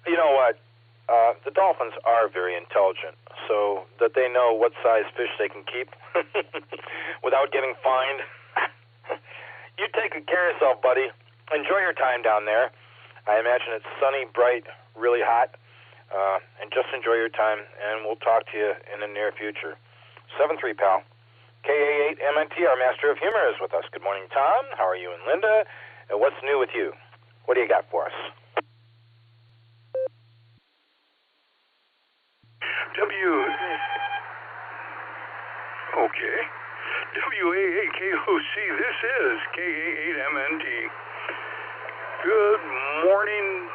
You know what? The dolphins are very intelligent, so that they know what size fish they can keep without getting fined. You take good care of yourself, buddy. Enjoy your time down there. I imagine it's sunny, bright, really hot, and just enjoy your time, and we'll talk to you in the near future. 7-3, pal. KA8MNT, our master of humor, is with us. Good morning, Tom. How are you and Linda? And what's new with you? What do you got for us? WA8KOC, this is KA8MNT. Good morning,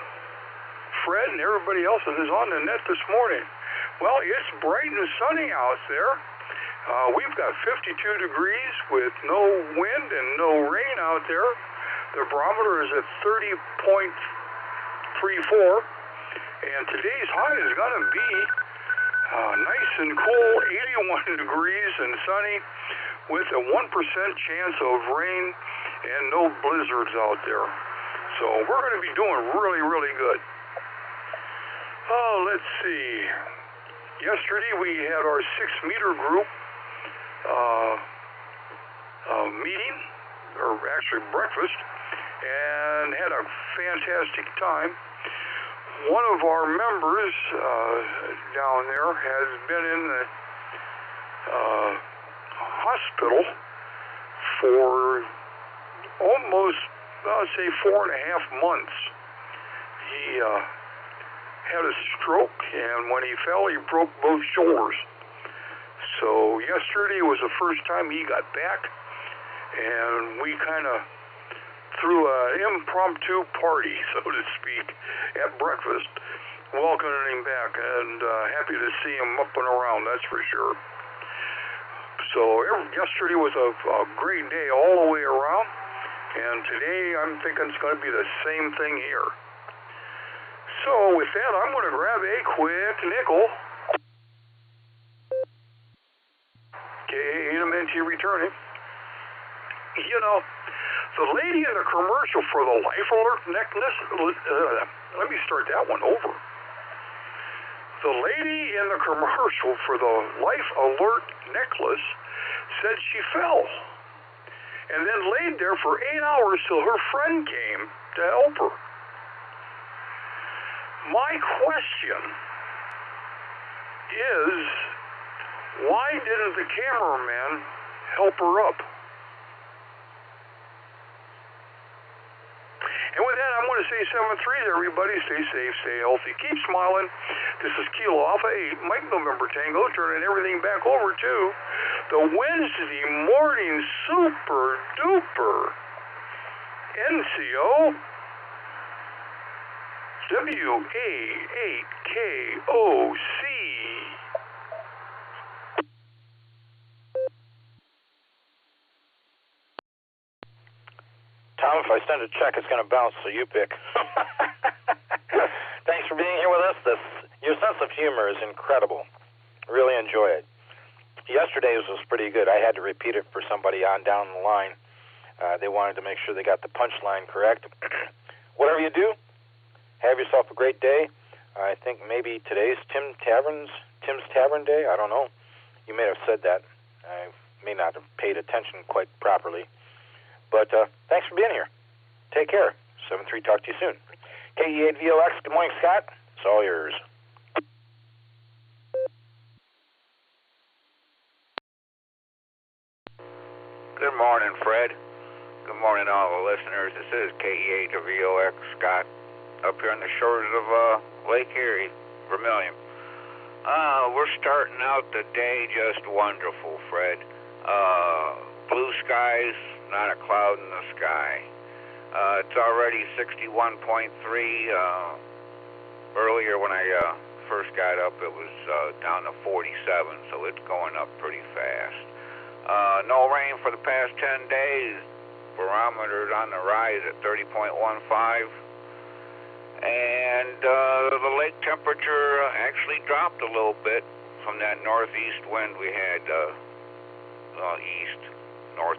Fred, and everybody else that is on the net this morning. Well, it's bright and sunny out there. We've got 52 degrees with no wind and no rain out there. The barometer is at 30.34, and today's high is going to be nice and cool, 81 degrees and sunny, with a 1% chance of rain and no blizzards out there. So we're going to be doing really, really good. Oh, let's see. Yesterday we had our 6-meter group meeting, or actually breakfast, and had a fantastic time. One of our members down there has been in the hospital for almost, I'll say, 4.5 months. He had a stroke, and when he fell, he broke both shoulders. So yesterday was the first time he got back, and we kind of threw an impromptu party, so to speak, at breakfast, welcoming him back, and happy to see him up and around, that's for sure. So yesterday was a great day all the way around, and today I'm thinking it's going to be the same thing here. So with that, I'm going to grab a quick nickel. KA8MNT returning. You know, the lady in the commercial for the Life Alert necklace, let me start that one over. The lady in the commercial for the Life Alert necklace said she fell and then laid there for 8 hours till her friend came to help her. My question is, Why didn't the cameraman help her up? And with that, I want to say 7-3 to everybody. Stay safe, stay healthy, keep smiling. This is Kilo Alpha 8, Mike November Tango, turning everything back over to the Wednesday morning super duper NCO WA8KOC. Tom, if I send a check, it's going to bounce, so you pick. Thanks for being here with us. Your sense of humor is incredible. Really enjoy it. Yesterday's was pretty good. I had to repeat it for somebody on down the line. They wanted to make sure they got the punchline correct. Whatever you do, have yourself a great day. I think maybe today's Tim's Tavern Day. I don't know. You may have said that. I may not have paid attention quite properly. But thanks for being here. Take care. 7-3, talk to you soon. KE8VOX, good morning, Scott. It's all yours. Good morning, Fred. Good morning, all the listeners. This is KE8VOX, Scott, up here on the shores of Lake Erie, Vermilion. We're starting out the day just wonderful, Fred. Blue skies, not a cloud in the sky. It's already 61.3. Earlier when I first got up, it was down to 47, so it's going up pretty fast. No rain for the past 10 days. Barometer's on the rise at 30.15. And the lake temperature actually dropped a little bit from that northeast wind we had,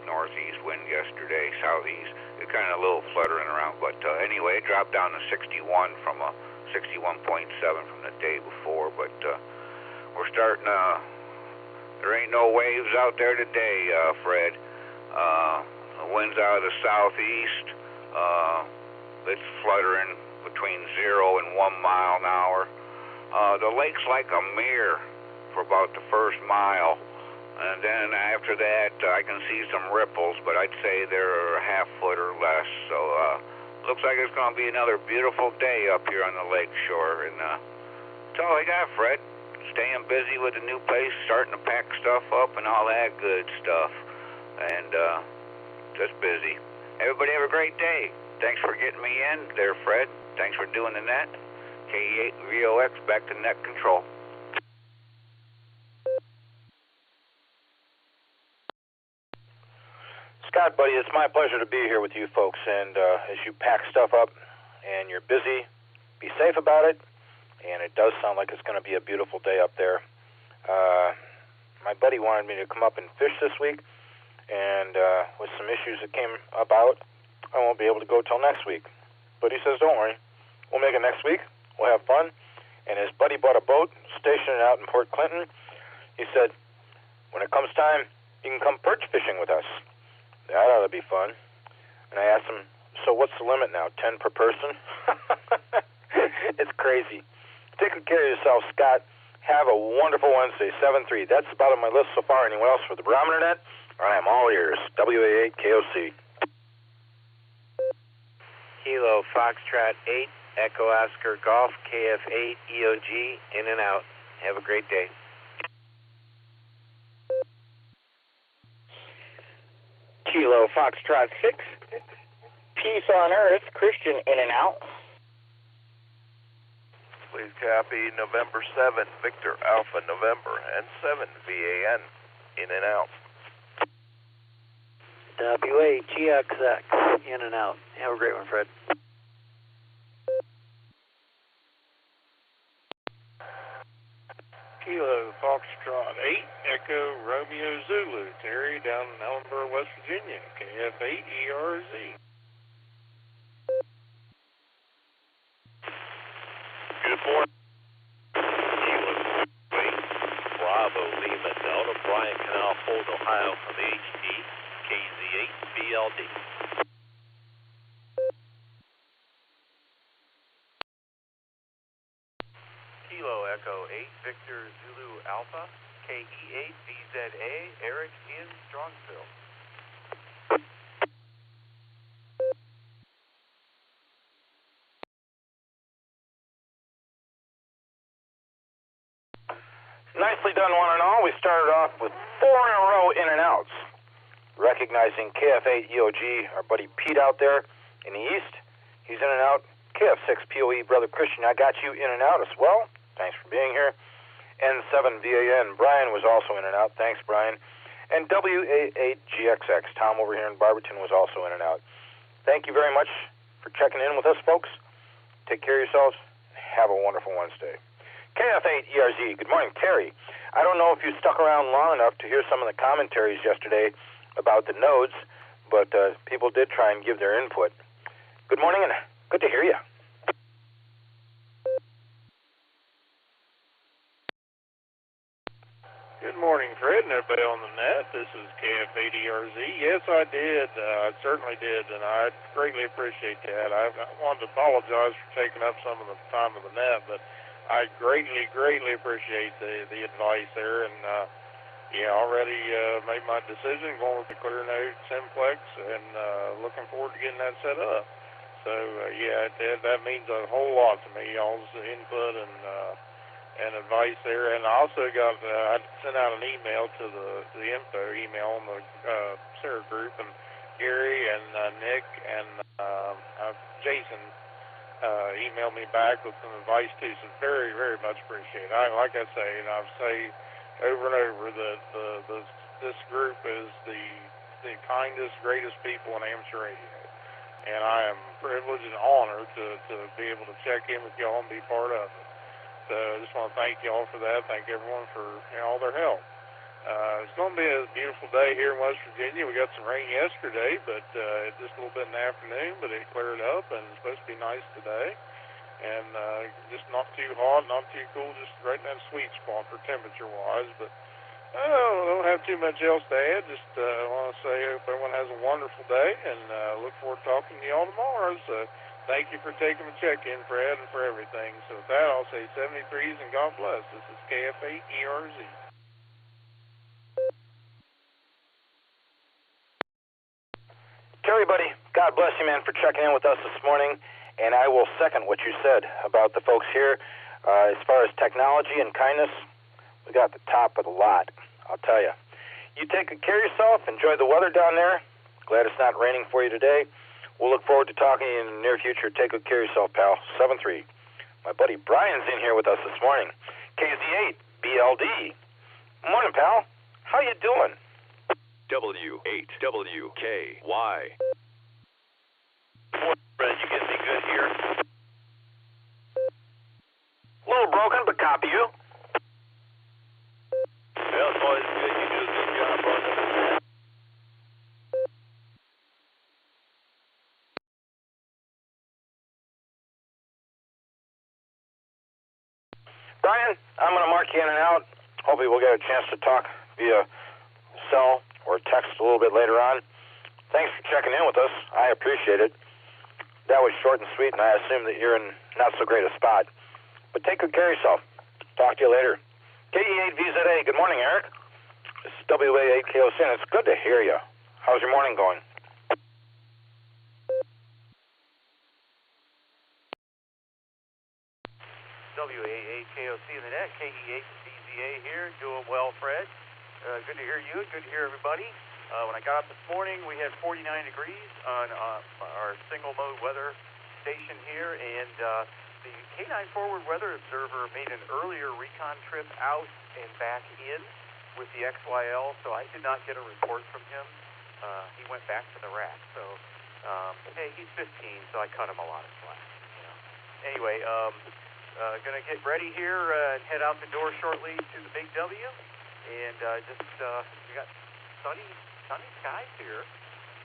northeast wind yesterday, southeast. It kind of a little fluttering around, but anyway, it dropped down to 61 from a 61.7 from the day before. But we're starting. There ain't no waves out there today, Fred. The wind's out of the southeast. It's fluttering between 0 and 1 mile an hour. The lake's like a mirror for about the first mile. And then after that, I can see some ripples, but I'd say they're a half foot or less. So looks like it's going to be another beautiful day up here on the lake shore. And that's all I got, Fred. Staying busy with the new place, starting to pack stuff up and all that good stuff. And just busy. Everybody have a great day. Thanks for getting me in there, Fred. Thanks for doing the net. KE8VOX, back to net control. Scott, buddy, it's my pleasure to be here with you folks. And as you pack stuff up and you're busy, be safe about it. And it does sound like it's going to be a beautiful day up there. My buddy wanted me to come up and fish this week. And with some issues that came about, I won't be able to go till next week. But he says, don't worry. We'll make it next week. We'll have fun. And his buddy bought a boat, stationed it out in Port Clinton. He said, when it comes time, you can come perch fishing with us. That ought to be fun. And I asked him, so what's the limit now, 10 per person? It's crazy. Take good care of yourself, Scott. Have a wonderful Wednesday, 7-3. That's about on my list so far. Anyone else for the Barometer Net? I am all ears. WA8KOC. Kilo Foxtrot 8, Echo Oscar Golf, KF8, EOG, in and out. Have a great day. Kilo Foxtrot 6, Peace on Earth, Christian, in and out. Please copy November 7, Victor Alpha November, and 7 VAN, in and out. WATXX, in and out. Have a great one, Fred. Kilo Foxtrot 8, Echo Romeo Zulu, Terry down in Ellenboro, West Virginia, KF8 ERZ. Good morning. Kilo 8, Bravo Lima Delta, Bryan Canal, Fort Ohio from HT, KZ8 BLD. Kilo Echo 8, Victor Zulu Alpha, KE8VZA, Eric in Strongsville. Nicely done, one and all. We started off with 4 in a row in and outs. Recognizing KF8 EOG, our buddy Pete out there in the east. He's in and out. KF6 POE, Brother Christian, I got you in and out as well. Thanks for being here. N7 VAN, Brian was also in and out. Thanks, Brian. And WA8GXX, Tom over here in Barberton, was also in and out. Thank you very much for checking in with us, folks. Take care of yourselves. Have a wonderful Wednesday. KF8ERZ, good morning, Terry. I don't know if you stuck around long enough to hear some of the commentaries yesterday about the nodes, but people did try and give their input. Good morning, and good to hear you. Good morning, Fred, and everybody on the net. This is KF8ERZ. Yes, I did. I certainly did, and I greatly appreciate that. I wanted to apologize for taking up some of the time of the net, but I greatly appreciate the advice there, and already made my decision going with the Clear Node Simplex, and looking forward to getting that set up. So that means a whole lot to me, y'all's input and advice there. And I also got I sent out an email to the info email on the Sarah group, and Gary and Nick and Jason emailed me back with some advice too, so very much appreciated. Like I say, and I've said over and over that this group is the kindest, greatest people in amateur radio, and I am privileged and honored to be able to check in with y'all and be part of it. So I just want to thank y'all for that. Thank everyone for all their help. It's going to be a beautiful day here in West Virginia. We got some rain yesterday, but just a little bit in the afternoon, but it cleared up, and it's supposed to be nice today. And just not too hot, not too cool, just right in that sweet spot for temperature-wise. But I don't have too much else to add. Just want to say I hope everyone has a wonderful day, and look forward to talking to y'all tomorrow. So thank you for taking the check-in, Fred, and for everything. So with that, I'll say 73s and God bless. This is KF8ERZ. Terry, buddy, God bless you, man, for checking in with us this morning. And I will second what you said about the folks here. As far as technology and kindness, we got the top of the lot, I'll tell you. You take good care of yourself. Enjoy the weather down there. Glad it's not raining for you today. We'll look forward to talking to you in the near future. Take good care of yourself, pal. 7-3. My buddy Brian's in here with us this morning. KZ8, BLD. Morning, pal. How you doing? W8WKY. Fred, you get me good here? A little broken, but copy you. Well, it's always good. You do a good job running the net. Brian, I'm going to mark you in and out. Hopefully we'll get a chance to talk via cell or text a little bit later on. Thanks for checking in with us. I appreciate it. That was short and sweet, and I assume that you're in not so great a spot. But take good care of yourself. Talk to you later. KE8VZA, good morning, Eric. This is WA8KOC, and it's good to hear you. How's your morning going? WA8KOC in the net, KE8VZA here, doing well, Fred. Good to hear you, good to hear everybody. When I got up this morning, we had 49 degrees on our single-mode weather station here, and the K9 Forward Weather Observer made an earlier recon trip out and back in with the XYL, so I did not get a report from him. He went back to the rack, so hey, he's 15, so I cut him a lot of slack. Anyway, going to get ready here and head out the door shortly to the Big W, and we got sunny skies here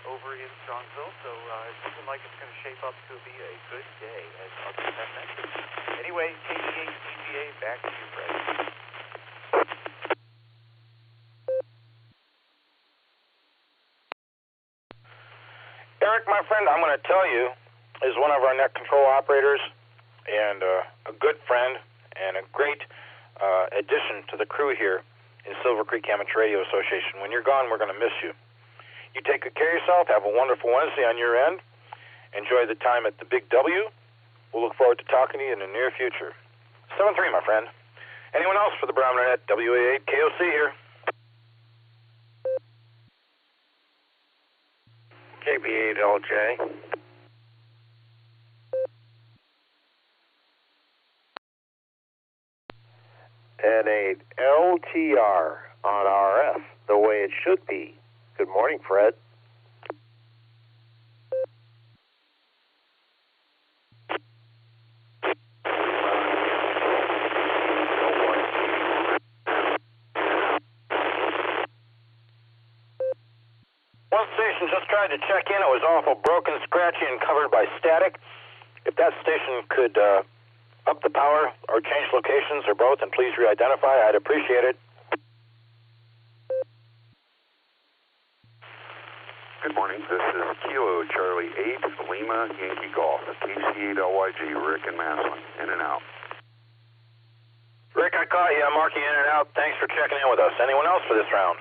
over in Strongsville, so it's looking like it's going to shape up to be a good day, as others have mentioned. Anyway, KE8VZA, back to you, Fred. Eric, my friend, I'm going to tell you, is one of our net control operators and a good friend and a great addition to the crew here in Silvercreek Amateur Radio Association. When you're gone, we're going to miss you. You take good care of yourself. Have a wonderful Wednesday on your end. Enjoy the time at the Big W. We'll look forward to talking to you in the near future. 7-3, my friend. Anyone else for the Barometer Net, WA8 KOC here. KB8LJ. N8LTR on RF, the way it should be. Good morning, Fred. One station just tried to check in. It was awful broken, scratchy, and covered by static. If that station could up the power or change locations or both, and please re-identify, I'd appreciate it. Good morning. This is Kilo Charlie 8, Lima Yankee Golf, KC8LYG, Rick and Mosley, in and out. Rick, I caught you. I'm marking in and out. Thanks for checking in with us. Anyone else for this round?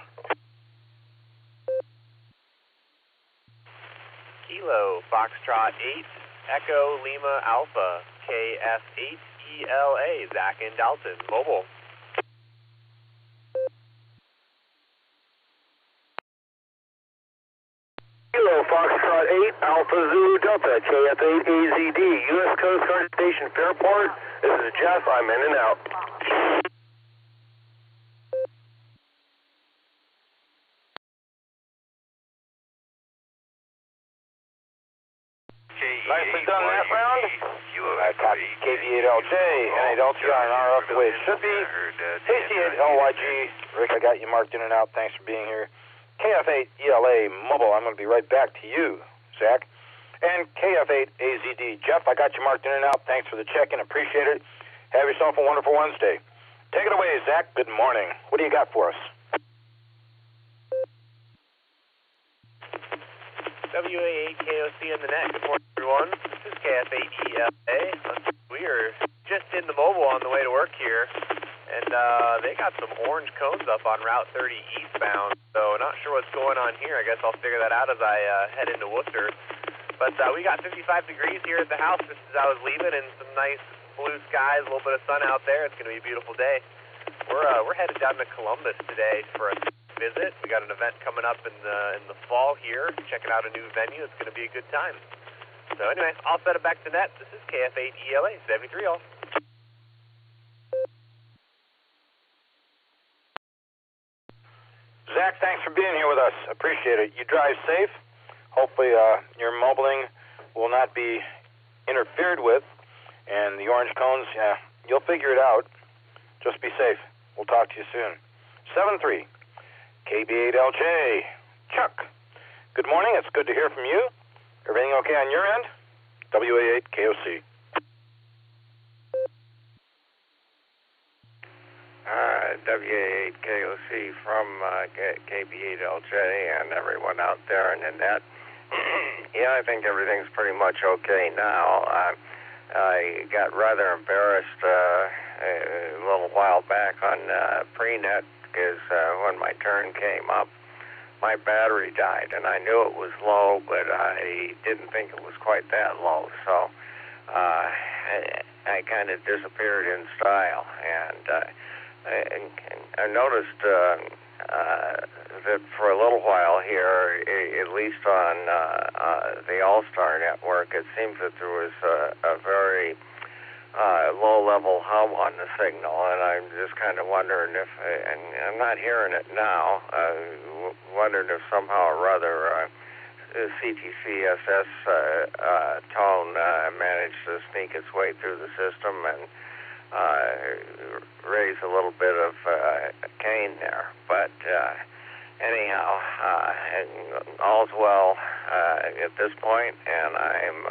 Kilo Foxtrot 8, Echo Lima Alpha, KF8ELA, Zach and Dalton, mobile. Kilo Foxtrot 8, Alpha Zulu Delta, KF8AZD, U.S. Coast Guard Station Fairport. This is Jeff. I'm in and out. Nicely done that round. I copy KB8LJ, N8LTR, and RF the way it should be. KC8LYG, Rick, I got you marked in and out. Thanks for being here. KF8ELA mobile, I'm going to be right back to you, Zach. And KF8AZD, Jeff, I got you marked in and out. Thanks for the check-in, appreciate it. Have yourself a wonderful Wednesday. Take it away, Zach. Good morning. What do you got for us? WA8 KOC on the net. Good morning, everyone. This is KF8ELA. We are just in the mobile on the way to work here, and they got some orange cones up on Route 30 eastbound, so not sure what's going on here. I guess I'll figure that out as I head into Worcester. But we got 55 degrees here at the house just as I was leaving, and some nice blue skies, a little bit of sun out there. It's going to be a beautiful day. We're headed down to Columbus today for a visit. We got an event coming up in the fall here, checking out a new venue. It's going to be a good time. So anyway, I'll set it back to net. This is KF8ELA 73 all. Zach, thanks for being here with us. Appreciate it. You drive safe. Hopefully your mobiling will not be interfered with. And the orange cones, yeah, you'll figure it out. Just be safe. We'll talk to you soon. 7-3. KB8LJ. Chuck. Good morning. It's good to hear from you. Everything okay on your end? WA8 KOC. WA8 KOC from KB8LJ and everyone out there in the net. Yeah, I think everything's pretty much okay now. I got rather embarrassed a little while back on pre-net because when my turn came up, my battery died, and I knew it was low, but I didn't think it was quite that low, so I kind of disappeared in style, and I noticed that for a little while here, at least on the Allstar network, it seems that there was a very low-level hum on the signal, and I'm just kind of wondering if, and I'm not hearing it now, wondering if somehow or other CTCSS tone managed to sneak its way through the system and raise a little bit of cane there. But anyhow, all's well at this point, and I'm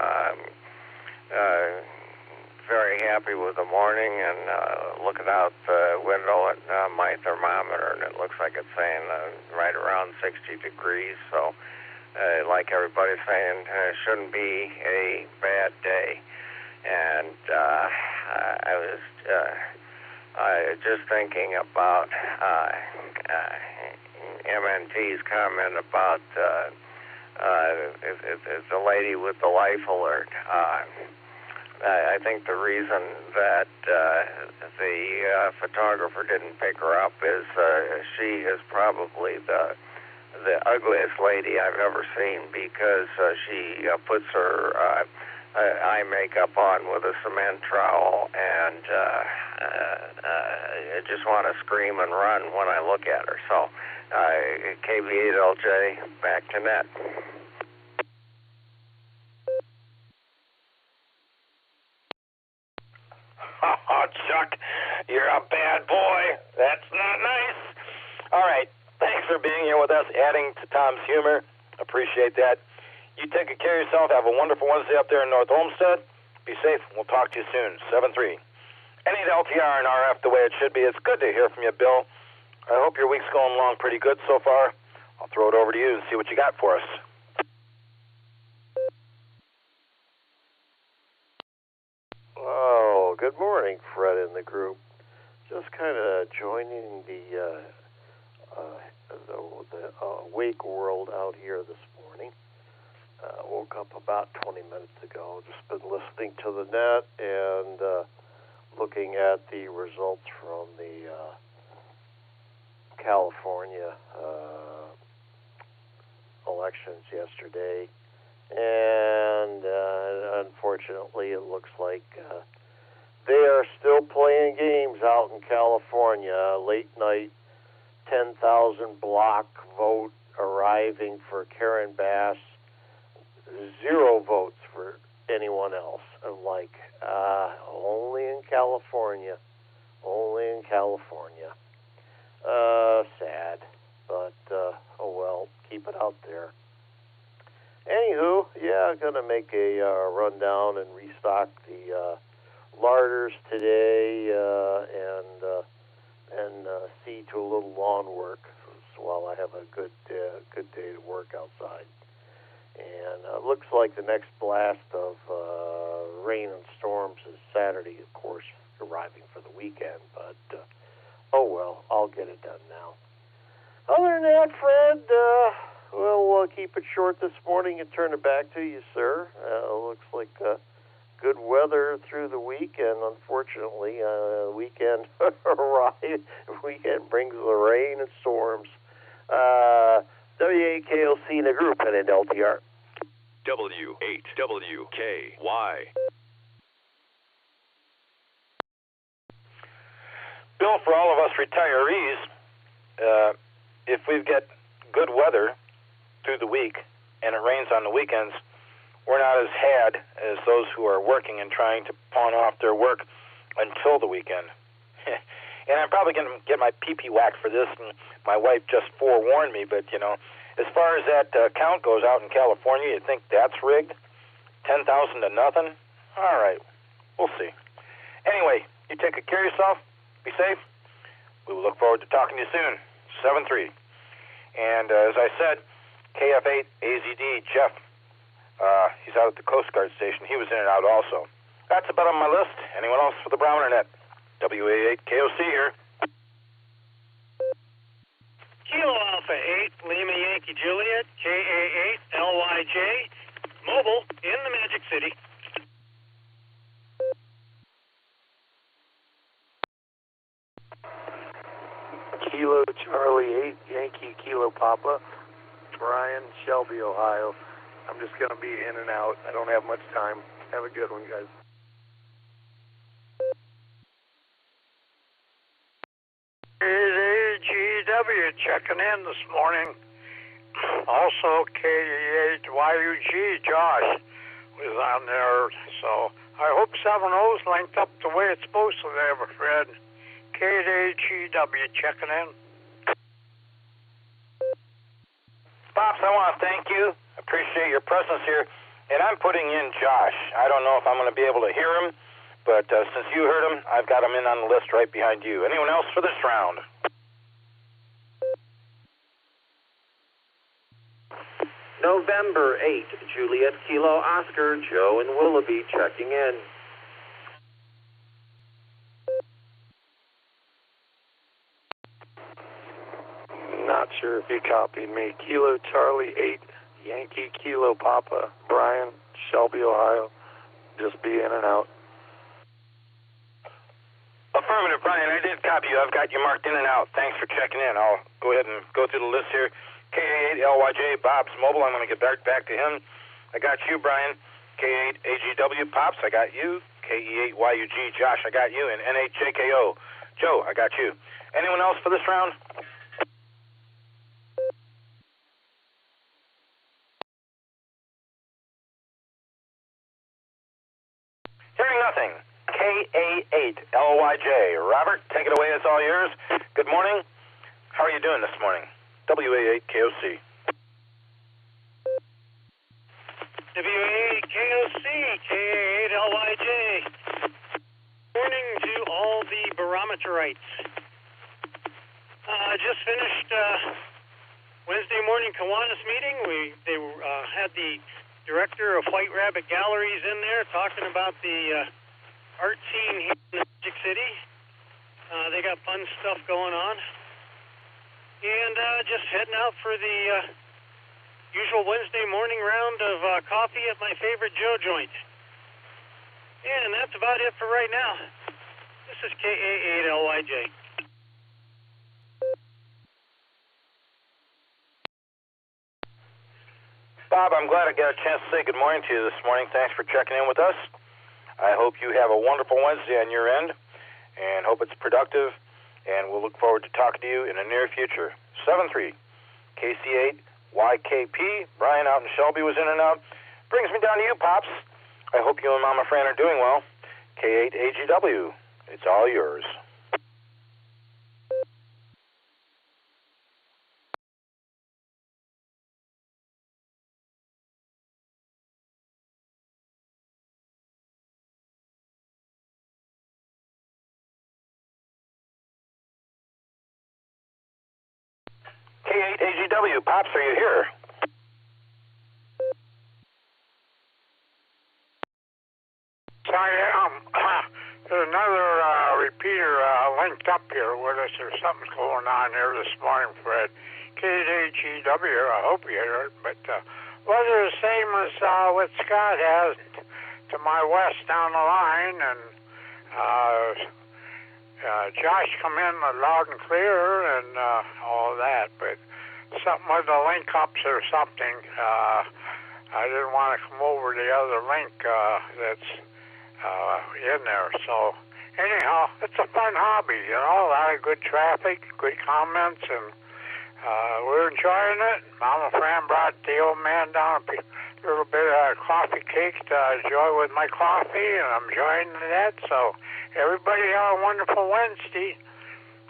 very happy with the morning, and looking out the window at my thermometer, and it looks like it's saying right around 60 degrees, so like everybody's saying, it shouldn't be a bad day. And I was just thinking about MNT's comment about if the lady with the life alert. I think the reason that the photographer didn't pick her up is she is probably the ugliest lady I've ever seen, because she puts her eye makeup on with a cement trowel, and I just want to scream and run when I look at her. So, KB8LJ, back to net. Oh, Chuck, you're a bad boy. That's not nice. All right, thanks for being here with us, adding to Tom's humor. Appreciate that. You take good care of yourself. Have a wonderful Wednesday up there in North Olmsted. Be safe. We'll talk to you soon. 7-3. Any LTR and RF the way it should be. It's good to hear from you, Bill. I hope your week's going along pretty good so far. I'll throw it over to you and see what you got for us. Oh, good morning, Fred and the group. Just kind of joining the wake world out here this morning. Woke up about 20 minutes ago. Just been listening to the net and looking at the results from the California elections yesterday. And unfortunately, it looks like they are still playing games out in California. Late night, 10,000 block vote arriving for Karen Bass. 0 votes for anyone else. I'm like, only in California. Only in California. Sad. But, oh well, keep it out there. Anywho, yeah, I'm going to make a rundown and restock the larders today and see to a little lawn work while I have a good day to work outside. And looks like the next blast of rain and storms is Saturday, of course, arriving for the weekend. But, oh well, I'll get it done now. Other than that, Fred, we'll keep it short this morning and turn it back to you, sir. Looks like good weather through the week, and unfortunately, weekend arrives. Weekend brings the rain and storms. WAKOC in the group and in LTR. W8WKY. Bill, for all of us retirees, if we get good weather through the week and it rains on the weekends, we're not as had as those who are working and trying to pawn off their work until the weekend. And I'm probably going to get my pee-pee whacked for this, and my wife just forewarned me, but, you know, as far as that count goes out in California, you think that's rigged? 10,000 to nothing? All right, we'll see. Anyway, you take good care of yourself. Be safe. We will look forward to talking to you soon. 7-3. And as I said, KF8 AZD, Jeff, he's out at the Coast Guard station. He was in and out also. That's about on my list. Anyone else for the Barometer Net? WA8 KOC here. Kilo Alpha 8, Lima Yankee Juliet, KA8, LYJ, mobile in the Magic City. Kilo Charlie 8, Yankee Kilo Papa, Brian, Shelby, Ohio. I'm just going to be in and out. I don't have much time. Have a good one, guys. GW checking in this morning. Also, K8YUG Josh was on there. So I hope 7-0's linked up the way it's supposed to there, Fred. K8GW checking in. Pops, I want to thank you. Appreciate your presence here. And I'm putting in Josh. I don't know if I'm going to be able to hear him, but since you heard him, I've got him in on the list right behind you. Anyone else for this round? November 8, Juliet Kilo Oscar, Joe and Willoughby checking in. not sure if he copied me. Kilo Charlie 8, Yankee Kilo Papa, Brian, Shelby, Ohio. Just be in and out. Affirmative, Brian. I did copy you. I've got you marked in and out. Thanks for checking in. I'll go ahead and go through the list here. K8LYJ, Bob's Mobile. I'm going to get back to him. I got you, Brian. K8AGW, Pops. I got you. KE8YUG, Josh. I got you. And N8JKO, Joe. I got you. Anyone else for this round? Hearing nothing. KA8LYJ. Robert, take it away. It's all yours. Good morning. How are you doing this morning? WA8KOC. WA8KOC, KA8LYJ. Morning to all the barometerites. Just finished Wednesday morning Kiwanis meeting. They had the director of Flight Rabbit Galleries in there talking about the art scene here in Magic City. They got fun stuff going on. And just heading out for the usual Wednesday morning round of coffee at my favorite Joe joint. And that's about it for right now. This is KA8LYJ. Bob, I'm glad I got a chance to say good morning to you this morning. Thanks for checking in with us. I hope you have a wonderful Wednesday on your end, and hope it's productive, and we'll look forward to talking to you in the near future. 7-3, KC8YKP, Brian out in Shelby was in and out. Brings me down to you, Pops. I hope you and Mama Fran are doing well. K8AGW, it's all yours. K8AGW, Pops, are you here? There's another repeater linked up here with us. There's something going on here this morning, Fred. K8AGW, I hope you hear it, but weather is the same as what Scott has to my west down the line, and Josh come in loud and clear and all that, but something with the link ups or something. I didn't want to come over the other link that's in there. So anyhow, it's a fun hobby, you know, a lot of good traffic, good comments, and we're enjoying it. Mama Fran brought the old man down a little bit of coffee cake to enjoy with my coffee, and I'm enjoying that. So everybody have a wonderful Wednesday,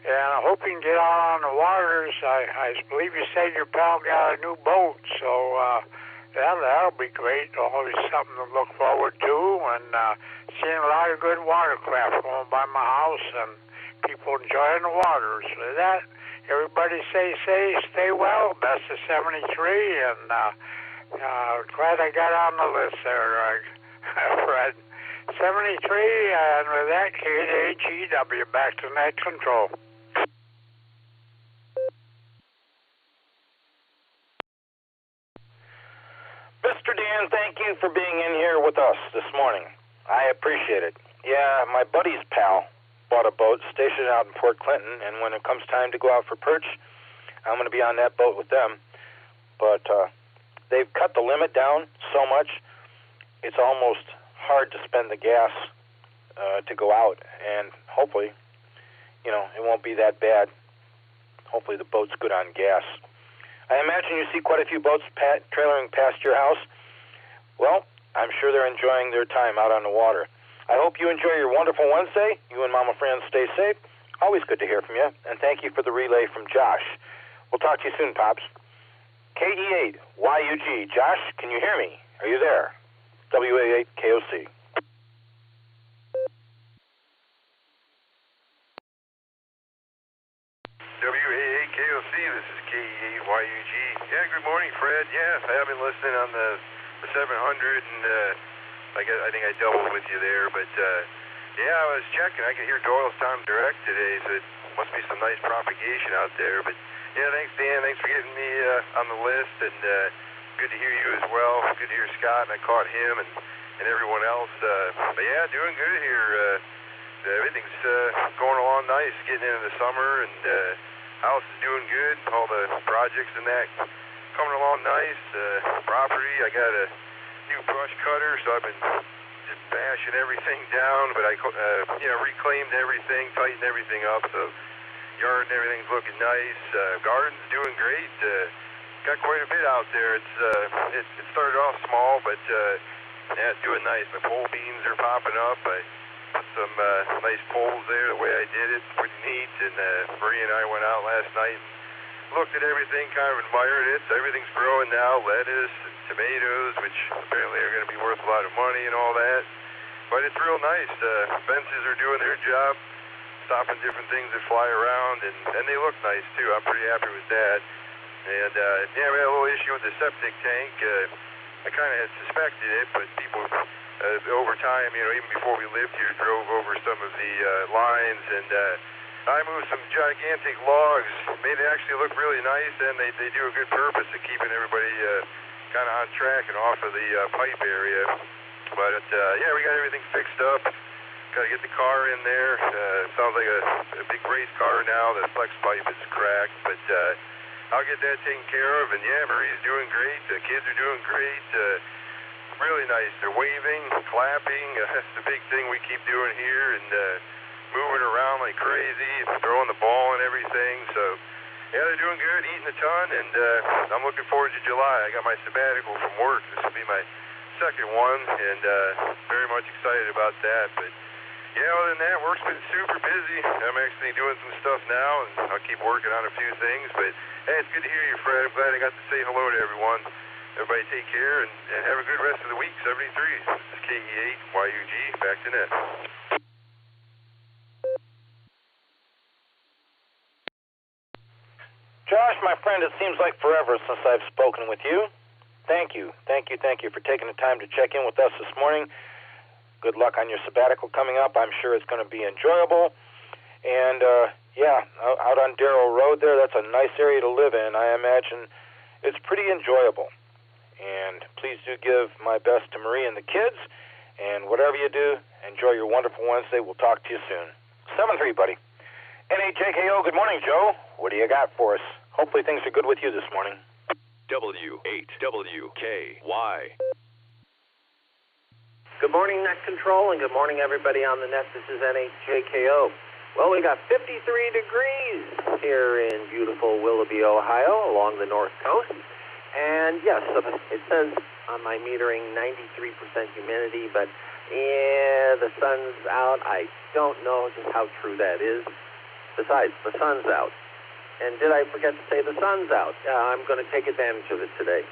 and I hope you can get out on the waters. I believe you said your pal got a new boat, so that'll be great. Always something to look forward to, and seeing a lot of good watercraft going by my house, and people enjoying the waters. With that, everybody stay safe, stay well. Best of 73, and glad I got on the list there, Fred. 73, and with that, KAGW, back to net control. Mr. Dan, thank you for being in here with us this morning. I appreciate it. Yeah, my buddy's pal bought a boat stationed out in Fort Clinton, and when it comes time to go out for perch, I'm going to be on that boat with them. But they've cut the limit down so much, it's almost hard to spend the gas to go out, and hopefully, you know, it won't be that bad. Hopefully the boat's good on gas. I imagine you see quite a few boats trailering past your house. Well, I'm sure they're enjoying their time out on the water. I hope you enjoy your wonderful Wednesday. You and Mama Fran stay safe. Always good to hear from you, and thank you for the relay from Josh. We'll talk to you soon, Pops. KE8YUG. Josh, can you hear me? Are you there? WA8KOC. WA8KOC, this is KE8YUG. Yeah, good morning, Fred. Yes, I have been listening on the 700, and I think I doubled with you there, but yeah, I was checking. I could hear Doylestown direct today, so it must be some nice propagation out there, but Yeah, thanks, Dan. Thanks for getting me on the list, and good to hear you as well. Good to hear Scott, and I caught him and everyone else. But yeah, doing good here. Everything's going along nice, getting into the summer, and house is doing good. All the projects and that coming along nice. Property, I got a new brush cutter, so I've been just bashing everything down, but I reclaimed everything, tightened everything up, so yard and everything's looking nice. Garden's doing great. Got quite a bit out there. It started off small, but yeah, it's doing nice. My pole beans are popping up. I put some nice poles there the way I did it. Pretty neat. And Marie and I went out last night and looked at everything, kind of admired it. So everything's growing now. Lettuce and tomatoes, which apparently are going to be worth a lot of money and all that. But it's real nice. Fences are doing their job, stopping different things that fly around, and they look nice too. I'm pretty happy with that. And yeah, we had a little issue with the septic tank. I kind of had suspected it, but people over time, even before we lived here, drove over some of the lines, and I moved some gigantic logs, made it actually look really nice, and they do a good purpose of keeping everybody kind of on track and off of the pipe area. But yeah, we got everything fixed up. Got to get the car in there. Sounds like a big race car now. The flex pipe is cracked, but I'll get that taken care of. And yeah, Marie's doing great. The kids are doing great. Really nice. They're waving, clapping. That's the big thing we keep doing here, and moving around like crazy, throwing the ball and everything. So yeah, they're doing good, eating a ton, and I'm looking forward to July. I got my sabbatical from work. This will be my second one, and very much excited about that. But yeah, other than that, work's been super busy. I'm actually doing some stuff now, and I'll keep working on a few things. But hey, it's good to hear you, Fred. I'm glad I got to say hello to everyone. Everybody take care, and have a good rest of the week. 73. This is KE8YUG. Back to net. Josh, my friend, it seems like forever since I've spoken with you. Thank you for taking the time to check in with us this morning. Good luck on your sabbatical coming up. I'm sure it's going to be enjoyable. And, yeah, out on Darrow Road there, that's a nice area to live in. I imagine it's pretty enjoyable. And please do give my best to Marie and the kids. And whatever you do, enjoy your wonderful Wednesday. We'll talk to you soon. 7-3, buddy. NHJKO, good morning, Joe. What do you got for us? Hopefully things are good with you this morning. W8WKY. Good morning, Net Control, and good morning, everybody on the net. This is NHJKO. Well, we got 53 degrees here in beautiful Willoughby, Ohio, along the north coast. And yes, it says on my metering 93% humidity, but yeah, the sun's out. I don't know just how true that is. Besides, the sun's out. And did I forget to say the sun's out? I'm going to take advantage of it today.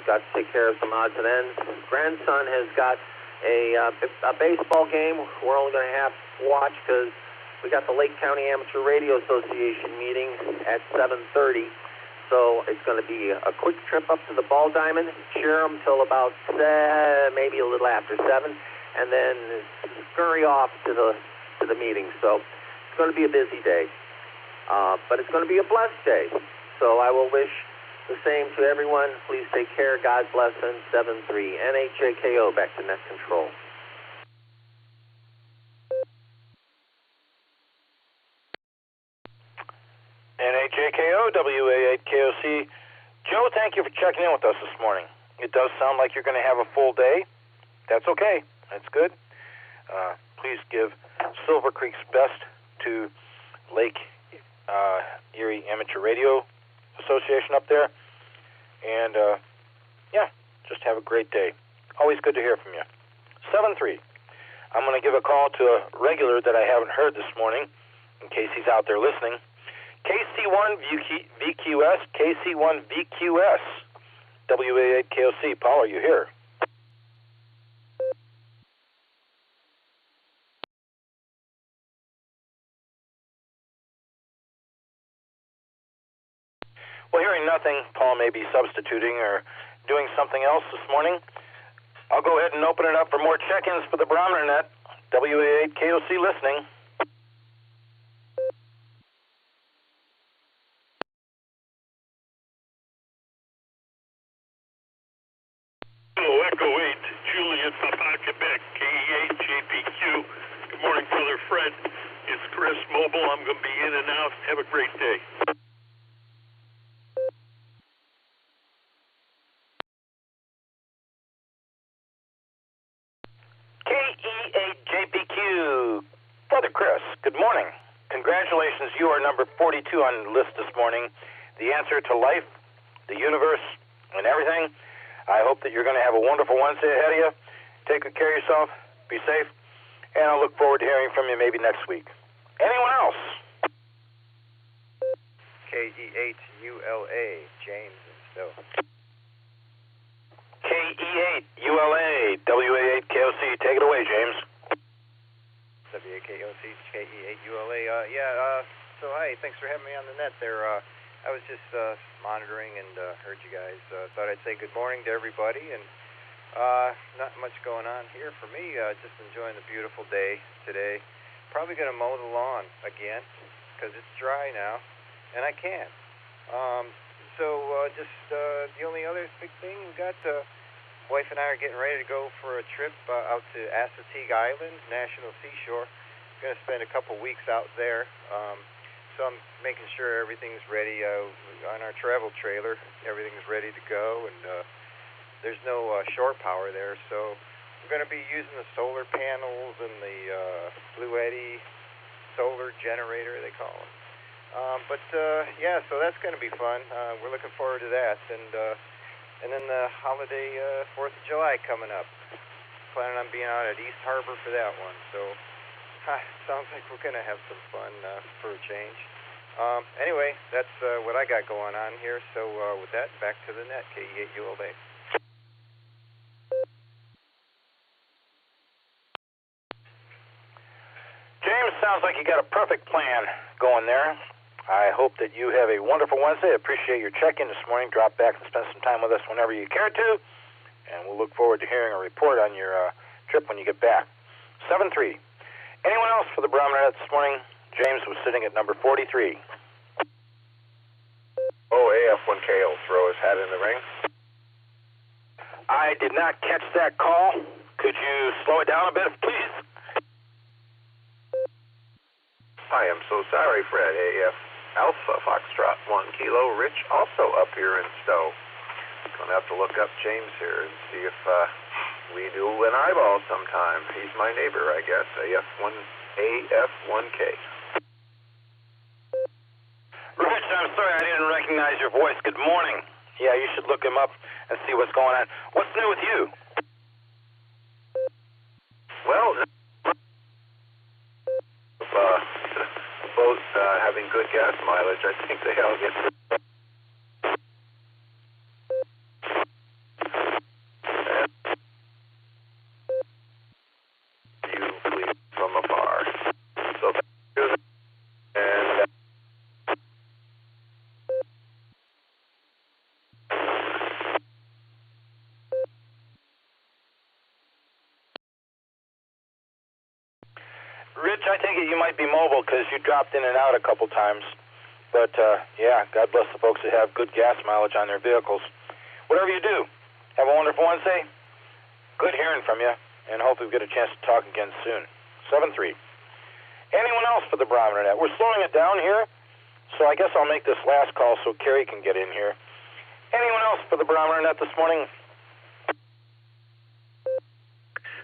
Got to take care of some odds and ends. Grandson has got a baseball game we're only going to have to watch because we got the Lake County Amateur Radio Association meeting at 7:30. So it's going to be a quick trip up to the ball diamond, cheer them till about maybe a little after 7, and then scurry off to the meeting. So it's going to be a busy day. But it's going to be a blessed day. So I will wish the same to everyone. Please take care. God bless. And 7-3. NHJKO, back to Net Control. NHJKO, WA8KOC. Joe, thank you for checking in with us this morning. It does sound like you're going to have a full day. That's okay. That's good. Please give Silvercreek's best to Lake Erie Amateur Radio Association up there. And, yeah, just have a great day. Always good to hear from you. 7-3. I'm going to give a call to a regular that I haven't heard this morning, in case he's out there listening. KC1VQS, KC1VQS, WA8KOC. Paul, are you here? Well, hearing nothing, Paul may be substituting or doing something else this morning. I'll go ahead and open it up for more check-ins for the Barometer Net. WA8KOC listening. Echo 8, Juliet, Papa, Quebec, KE8, JPQ. Good morning, Brother Fred. It's Chris Mobile. I'm going to be in and out. Have a great day. KE8JPQ. Brother Chris, good morning. Congratulations, you are number 42 on the list this morning. The answer to life, the universe, and everything. I hope that you're going to have a wonderful Wednesday ahead of you. Take good care of yourself. Be safe. And I'll look forward to hearing from you maybe next week. Anyone else? KE8ULA, James and Stowe. KE8ULA, WA8KOC. Take it away, James. WAKOC, KE8ULA. So hi, thanks for having me on the net there. I was just monitoring and heard you guys. Thought I'd say good morning to everybody, and not much going on here for me. Just enjoying the beautiful day today. Probably going to mow the lawn again because it's dry now, and I can. The only other big thing we got, wife and I are getting ready to go for a trip out to Assoc Island, National Seashore. Going to spend a couple weeks out there. So I'm making sure everything's ready on our travel trailer. Everything's ready to go, and there's no shore power there, so we're going to be using the solar panels and the Blue Eddy solar generator, they call it. So that's going to be fun. We're looking forward to that, and then the holiday 4th of July coming up. Planning on being out at East Harbor for that one, so sounds like we're going to have some fun for a change. Anyway, that's what I got going on here. So with that, back to the net, KE8ULA. James, sounds like you got a perfect plan going there. I hope that you have a wonderful Wednesday. I appreciate your check-in this morning. Drop back and spend some time with us whenever you care to. And we'll look forward to hearing a report on your trip when you get back. 7-3. Anyone else for the Barometer Net this morning? James was sitting at number 43. AF1K will throw his hat in the ring. I did not catch that call. Could you slow it down a bit, please? I am so sorry, Fred. AF Alpha Foxtrot 1 Kilo. Rich also up here in Stowe. Gonna have to look up James here and see if we do an eyeball sometime. He's my neighbor, I guess. AF1K. Rich, I'm sorry I didn't recognize your voice. Good morning. Yeah, you should look him up and see what's going on. What's new with you? Well, both having good gas mileage, I think they all get. You please from afar. So and Rich, I take it you might be mobile because you dropped in and out a couple times. But, yeah, God bless the folks that have good gas mileage on their vehicles. Whatever you do, have a wonderful Wednesday. Good hearing from you, and hopefully we get a chance to talk again soon. 7-3. Anyone else for the Barometer Net? We're slowing it down here, so I guess I'll make this last call so Kerry can get in here. Anyone else for the Barometer Net this morning?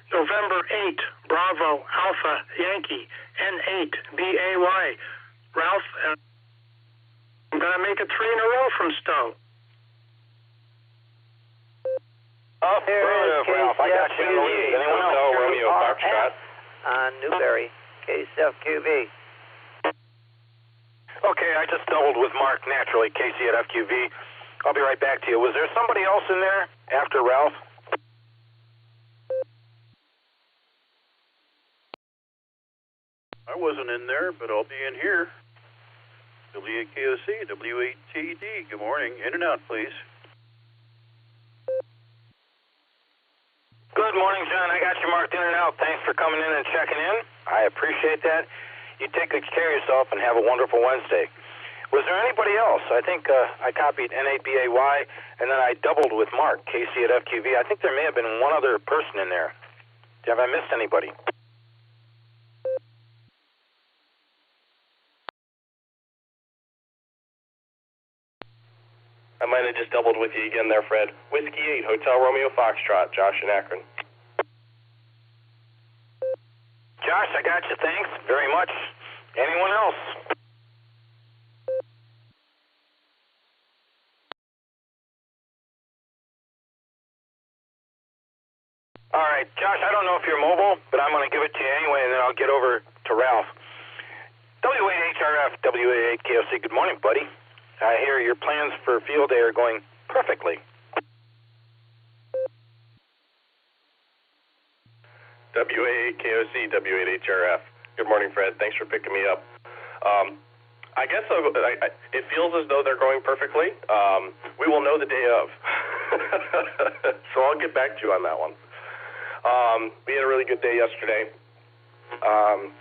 November 8, Bravo, Alpha, Yankee, N8, BAY. Ralph, I'm going to make it 3 in a row from Stowe. Ralph, I got you. Anyone else? No, Romeo Foxtrot. On Newberry, KCFQV. Okay, I just doubled with Mark naturally, KC at FQV. I'll be right back to you. Was there somebody else in there after Ralph? I wasn't in there, but I'll be in here. W8KOC, W8TD. Good morning. In and out, please. Good morning, John. I got you marked in and out. Thanks for coming in and checking in. I appreciate that. You take good care of yourself and have a wonderful Wednesday. Was there anybody else? I think I copied NABAY, and then I doubled with Mark, KC at FQV. I think there may have been one other person in there. Have I missed anybody? I might have just doubled with you again there, Fred. Whiskey 8, Hotel Romeo Foxtrot, Josh in Akron. Josh, I got you. Thanks very much. Anyone else? All right, Josh, I don't know if you're mobile, but I'm going to give it to you anyway, and then I'll get over to Ralph. W8HRF, W88KOC, good morning, buddy. I hear your plans for field day are going perfectly. W88KOC, W8HRF. Good morning, Fred. Thanks for picking me up. I guess it feels as though they're going perfectly. We will know the day of. So I'll get back to you on that one. We had a really good day yesterday.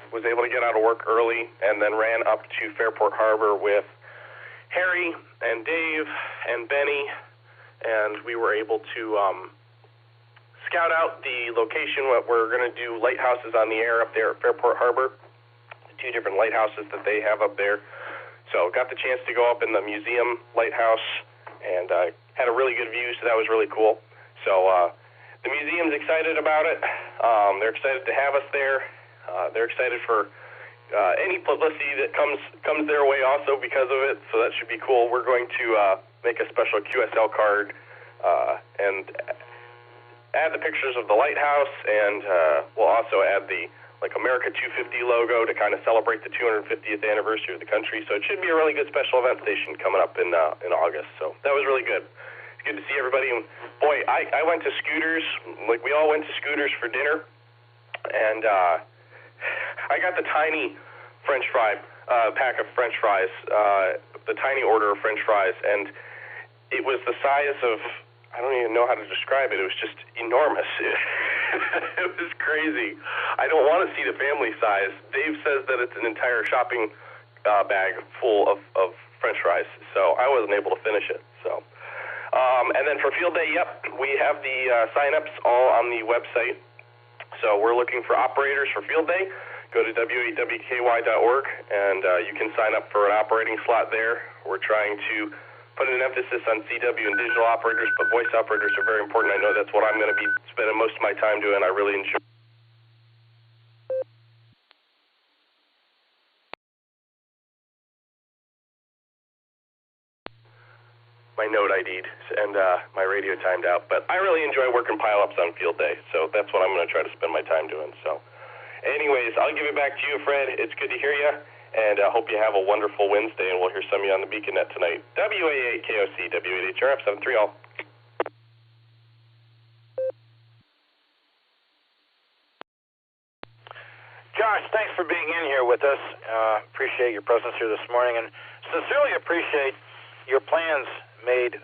Was able to get out of work early and then ran up to Fairport Harbor with Harry and Dave and Benny, and we were able to scout out the location. We're going to do lighthouses on the air up there at Fairport Harbor, the 2 different lighthouses that they have up there. So got the chance to go up in the museum lighthouse and had a really good view, so that was really cool. So the museum's excited about it. They're excited to have us there. They're excited for any publicity that comes their way also because of it, so that should be cool. We're going to make a special QSL card and add the pictures of the lighthouse, and we'll also add the America 250 logo to kind of celebrate the 250th anniversary of the country. So it should be a really good special event station coming up in August. So that was really good. It's good to see everybody. And boy, I went to Scooters. We all went to Scooters for dinner, and I got the tiny French fry pack of French fries, the tiny order of French fries, and it was the size of, I don't even know how to describe it. It was just enormous. It was crazy. I don't want to see the family size. Dave says that it's an entire shopping bag full of French fries, so I wasn't able to finish it. So, and then for field day, yep, we have the sign-ups all on the website. So we're looking for operators for field day. Go to w8wky.org, and you can sign up for an operating slot there. We're trying to put an emphasis on CW and digital operators, but voice operators are very important. I know that's what I'm going to be spending most of my time doing. I really enjoy my Node ID'd and my radio timed out, but I really enjoy working pile-ups on field day, so that's what I'm going to try to spend my time doing. So anyways, I'll give it back to you, Fred. It's good to hear you, and I hope you have a wonderful Wednesday, and we'll hear some of you on the Beacon Net tonight. WA8KOC, W8HRF, 7-3 all. Josh, thanks for being in here with us. Appreciate your presence here this morning, and sincerely appreciate your plans made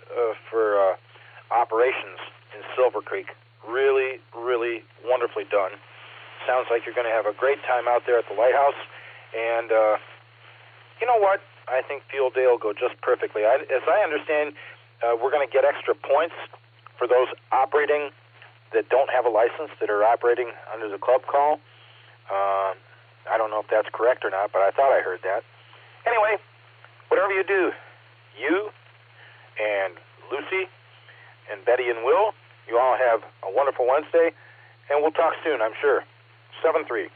for operations in Silvercreek. Really, really wonderfully done. Sounds like you're going to have a great time out there at the lighthouse, and you know what? I think field day will go just perfectly. As I understand, we're going to get extra points for those operating that don't have a license, that are operating under the club call. I don't know if that's correct or not, but I thought I heard that. Anyway, whatever you do, you and Lucy and Betty and Will, you all have a wonderful Wednesday, and we'll talk soon, I'm sure. 7-3.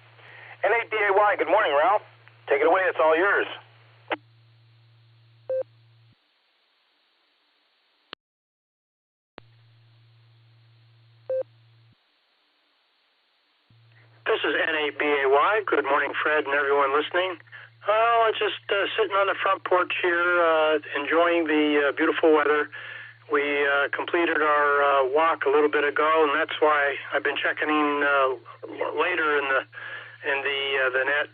NABAY, good morning, Ralph. Take it away, it's all yours. This is NABAY. Good morning, Fred, and everyone listening. Oh, just sitting on the front porch here, enjoying the beautiful weather. We completed our walk a little bit ago, and that's why I've been checking in later in the net.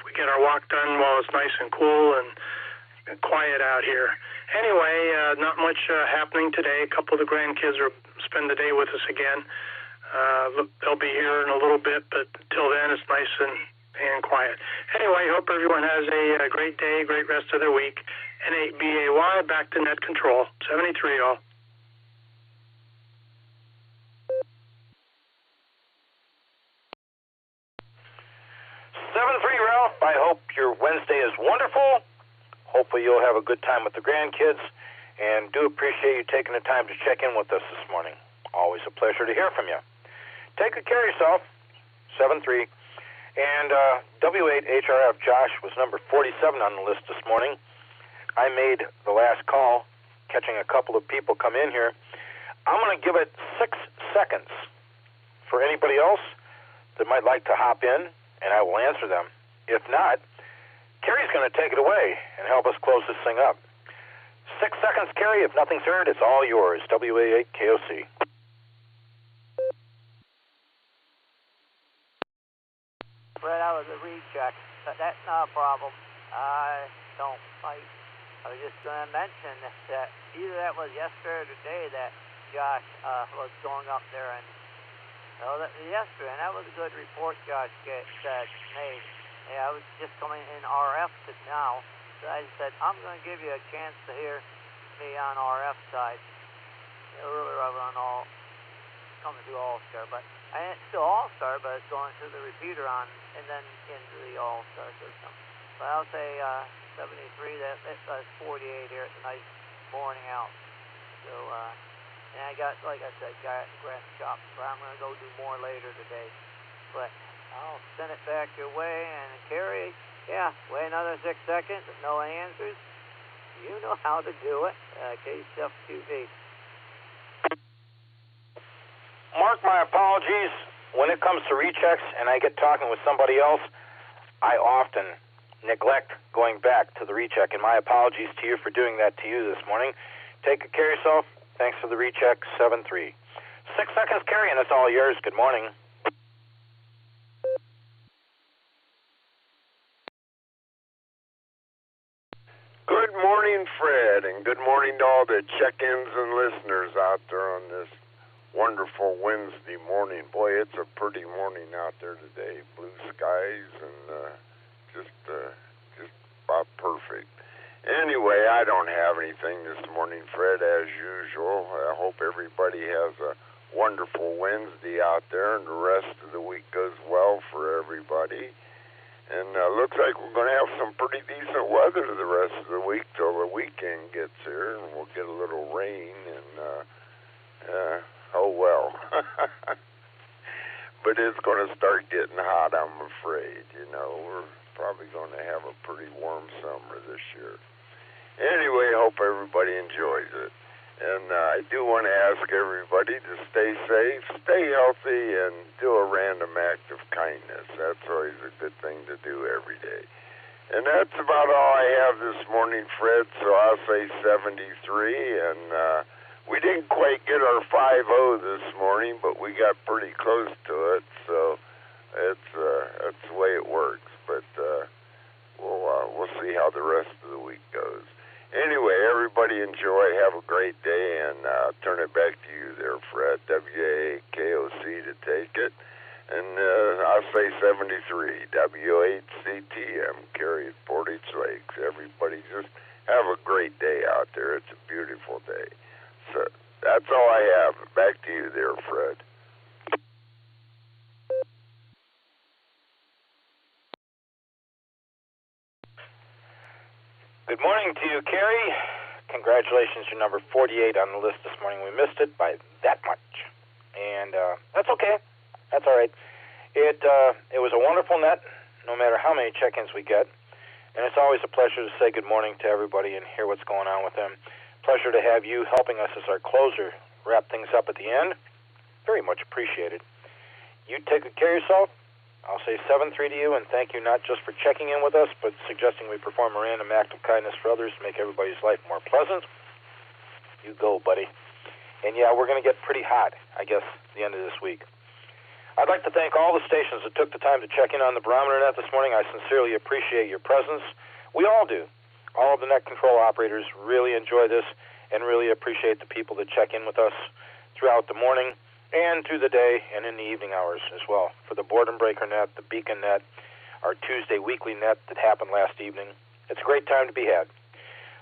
We get our walk done while it's nice and cool and quiet out here. Anyway, not much happening today. A couple of the grandkids will spend the day with us again. They'll be here in a little bit, but till then it's nice and and quiet. Anyway, hope everyone has a great day, great rest of their week. N8BAY, back to net control. 73, all. Ralph. I hope your Wednesday is wonderful. Hopefully you'll have a good time with the grandkids, and do appreciate you taking the time to check in with us this morning. Always a pleasure to hear from you. Take good care of yourself. 7-3. And W8HRF Josh was number 47 on the list this morning. I made the last call, catching a couple of people come in here. I'm going to give it 6 seconds for anybody else that might like to hop in, and I will answer them. If not, Kerry's going to take it away and help us close this thing up. 6 seconds, Kerry. If nothing's heard, it's all yours. WA8KOC. Fred, I was a recheck, but that's not a problem. I don't fight. I was just going to mention that either that was yesterday or today that Josh was going up there, and yesterday, and that was a good report Josh made. Yeah, I was just coming in RF now, so I said, I'm going to give you a chance to hear me on RF side. Earlier I was on coming through Allstar, but I ain't still Allstar, but it's going through the repeater on, and then into the Allstar system. But I'll say 73, that's 48 here. It's a nice morning out. So, and I got, like I said, got grass chopped, but I'm going to go do more later today. But I'll send it back your way, and Kerry, yeah, wait another 6 seconds, if no answers, you know how to do it. Case stuff 2B. Mark, my apologies. When it comes to rechecks and I get talking with somebody else, I often neglect going back to the recheck, and my apologies to you for doing that to you this morning. Take good care of yourself. Thanks for the recheck, 7-3. 6 seconds, Kerry, and it's all yours. Good morning. Good morning, Fred, and good morning to all the check-ins and listeners out there on this wonderful Wednesday morning. Boy, it's a pretty morning out there today. Blue skies and just about perfect. Anyway, I don't have anything this morning, Fred, as usual. I hope everybody has a wonderful Wednesday out there, and the rest of the week goes well for everybody. And looks like we're going to have some pretty decent weather the rest of the week till the weekend gets here, and we'll get a little rain, and oh well. But it's going to start getting hot, I'm afraid. We're probably going to have a pretty warm summer this year. Anyway, hope everybody enjoys it. And I do want to ask everybody to stay safe, stay healthy, and do a random act of kindness. That's always a good thing to do every day. And that's about all I have this morning, Fred, so I'll say 73. And we didn't quite get our 5-0 this morning, but we got pretty close to it, so that's the way it works. But we'll see how the rest of the week goes. Anyway, everybody enjoy. Have a great day, and turn it back to you there, Fred. WAKOC to take it. And I'll say 73. W8CTM, Kerry at Portage Lakes. Everybody just have a great day out there. It's a beautiful day. So that's all I have. Back to you there, Fred. Good morning to you, Kerry. Congratulations, you're number 48 on the list this morning. We missed it by that much. And that's okay. That's all right. It was a wonderful net, no matter how many check-ins we get. And it's always a pleasure to say good morning to everybody and hear what's going on with them. Pleasure to have you helping us as our closer wrap things up at the end. Very much appreciated. You take good care of yourself. I'll say 7-3 to you, and thank you not just for checking in with us, but suggesting we perform a random act of kindness for others to make everybody's life more pleasant. You go, buddy. And yeah, we're going to get pretty hot, I guess, at the end of this week. I'd like to thank all the stations that took the time to check in on the Barometer Net this morning. I sincerely appreciate your presence. We all do. All of the net control operators really enjoy this and really appreciate the people that check in with us throughout the morning and through the day and in the evening hours as well. For the Boredom Breaker Net, the Beacon Net, our Tuesday weekly net that happened last evening. It's a great time to be had.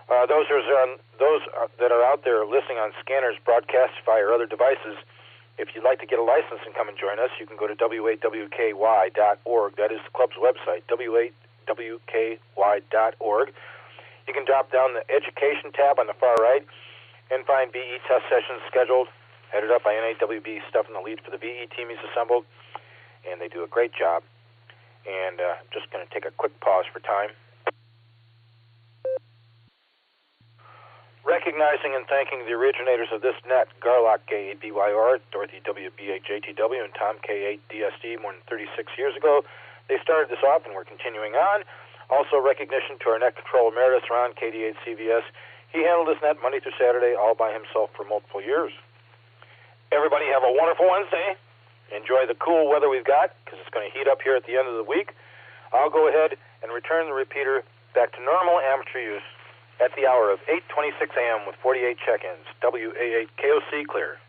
Those that are out there listening on scanners, Broadcastify, or other devices, if you'd like to get a license and come and join us, you can go to WAWKY.org. That is the club's website, WAWKY.org. You can drop down the Education tab on the far right and find VE test sessions scheduled, headed up by NAWB, stuffing the lead for the VE team he's assembled, and they do a great job. And just going to take a quick pause for time. Recognizing and thanking the originators of this net, Garlock K8BYR, Dorothy WBHATW, and Tom K8DSD more than 36 years ago. They started this off, and we're continuing on. Also recognition to our net control emeritus, Ron, KD8CVS. He handled this net Monday through Saturday all by himself for multiple years. Everybody have a wonderful Wednesday. Enjoy the cool weather we've got, because it's going to heat up here at the end of the week. I'll go ahead and return the repeater back to normal amateur use at the hour of 8:26 a.m. with 48 check-ins. WA8 KOC clear.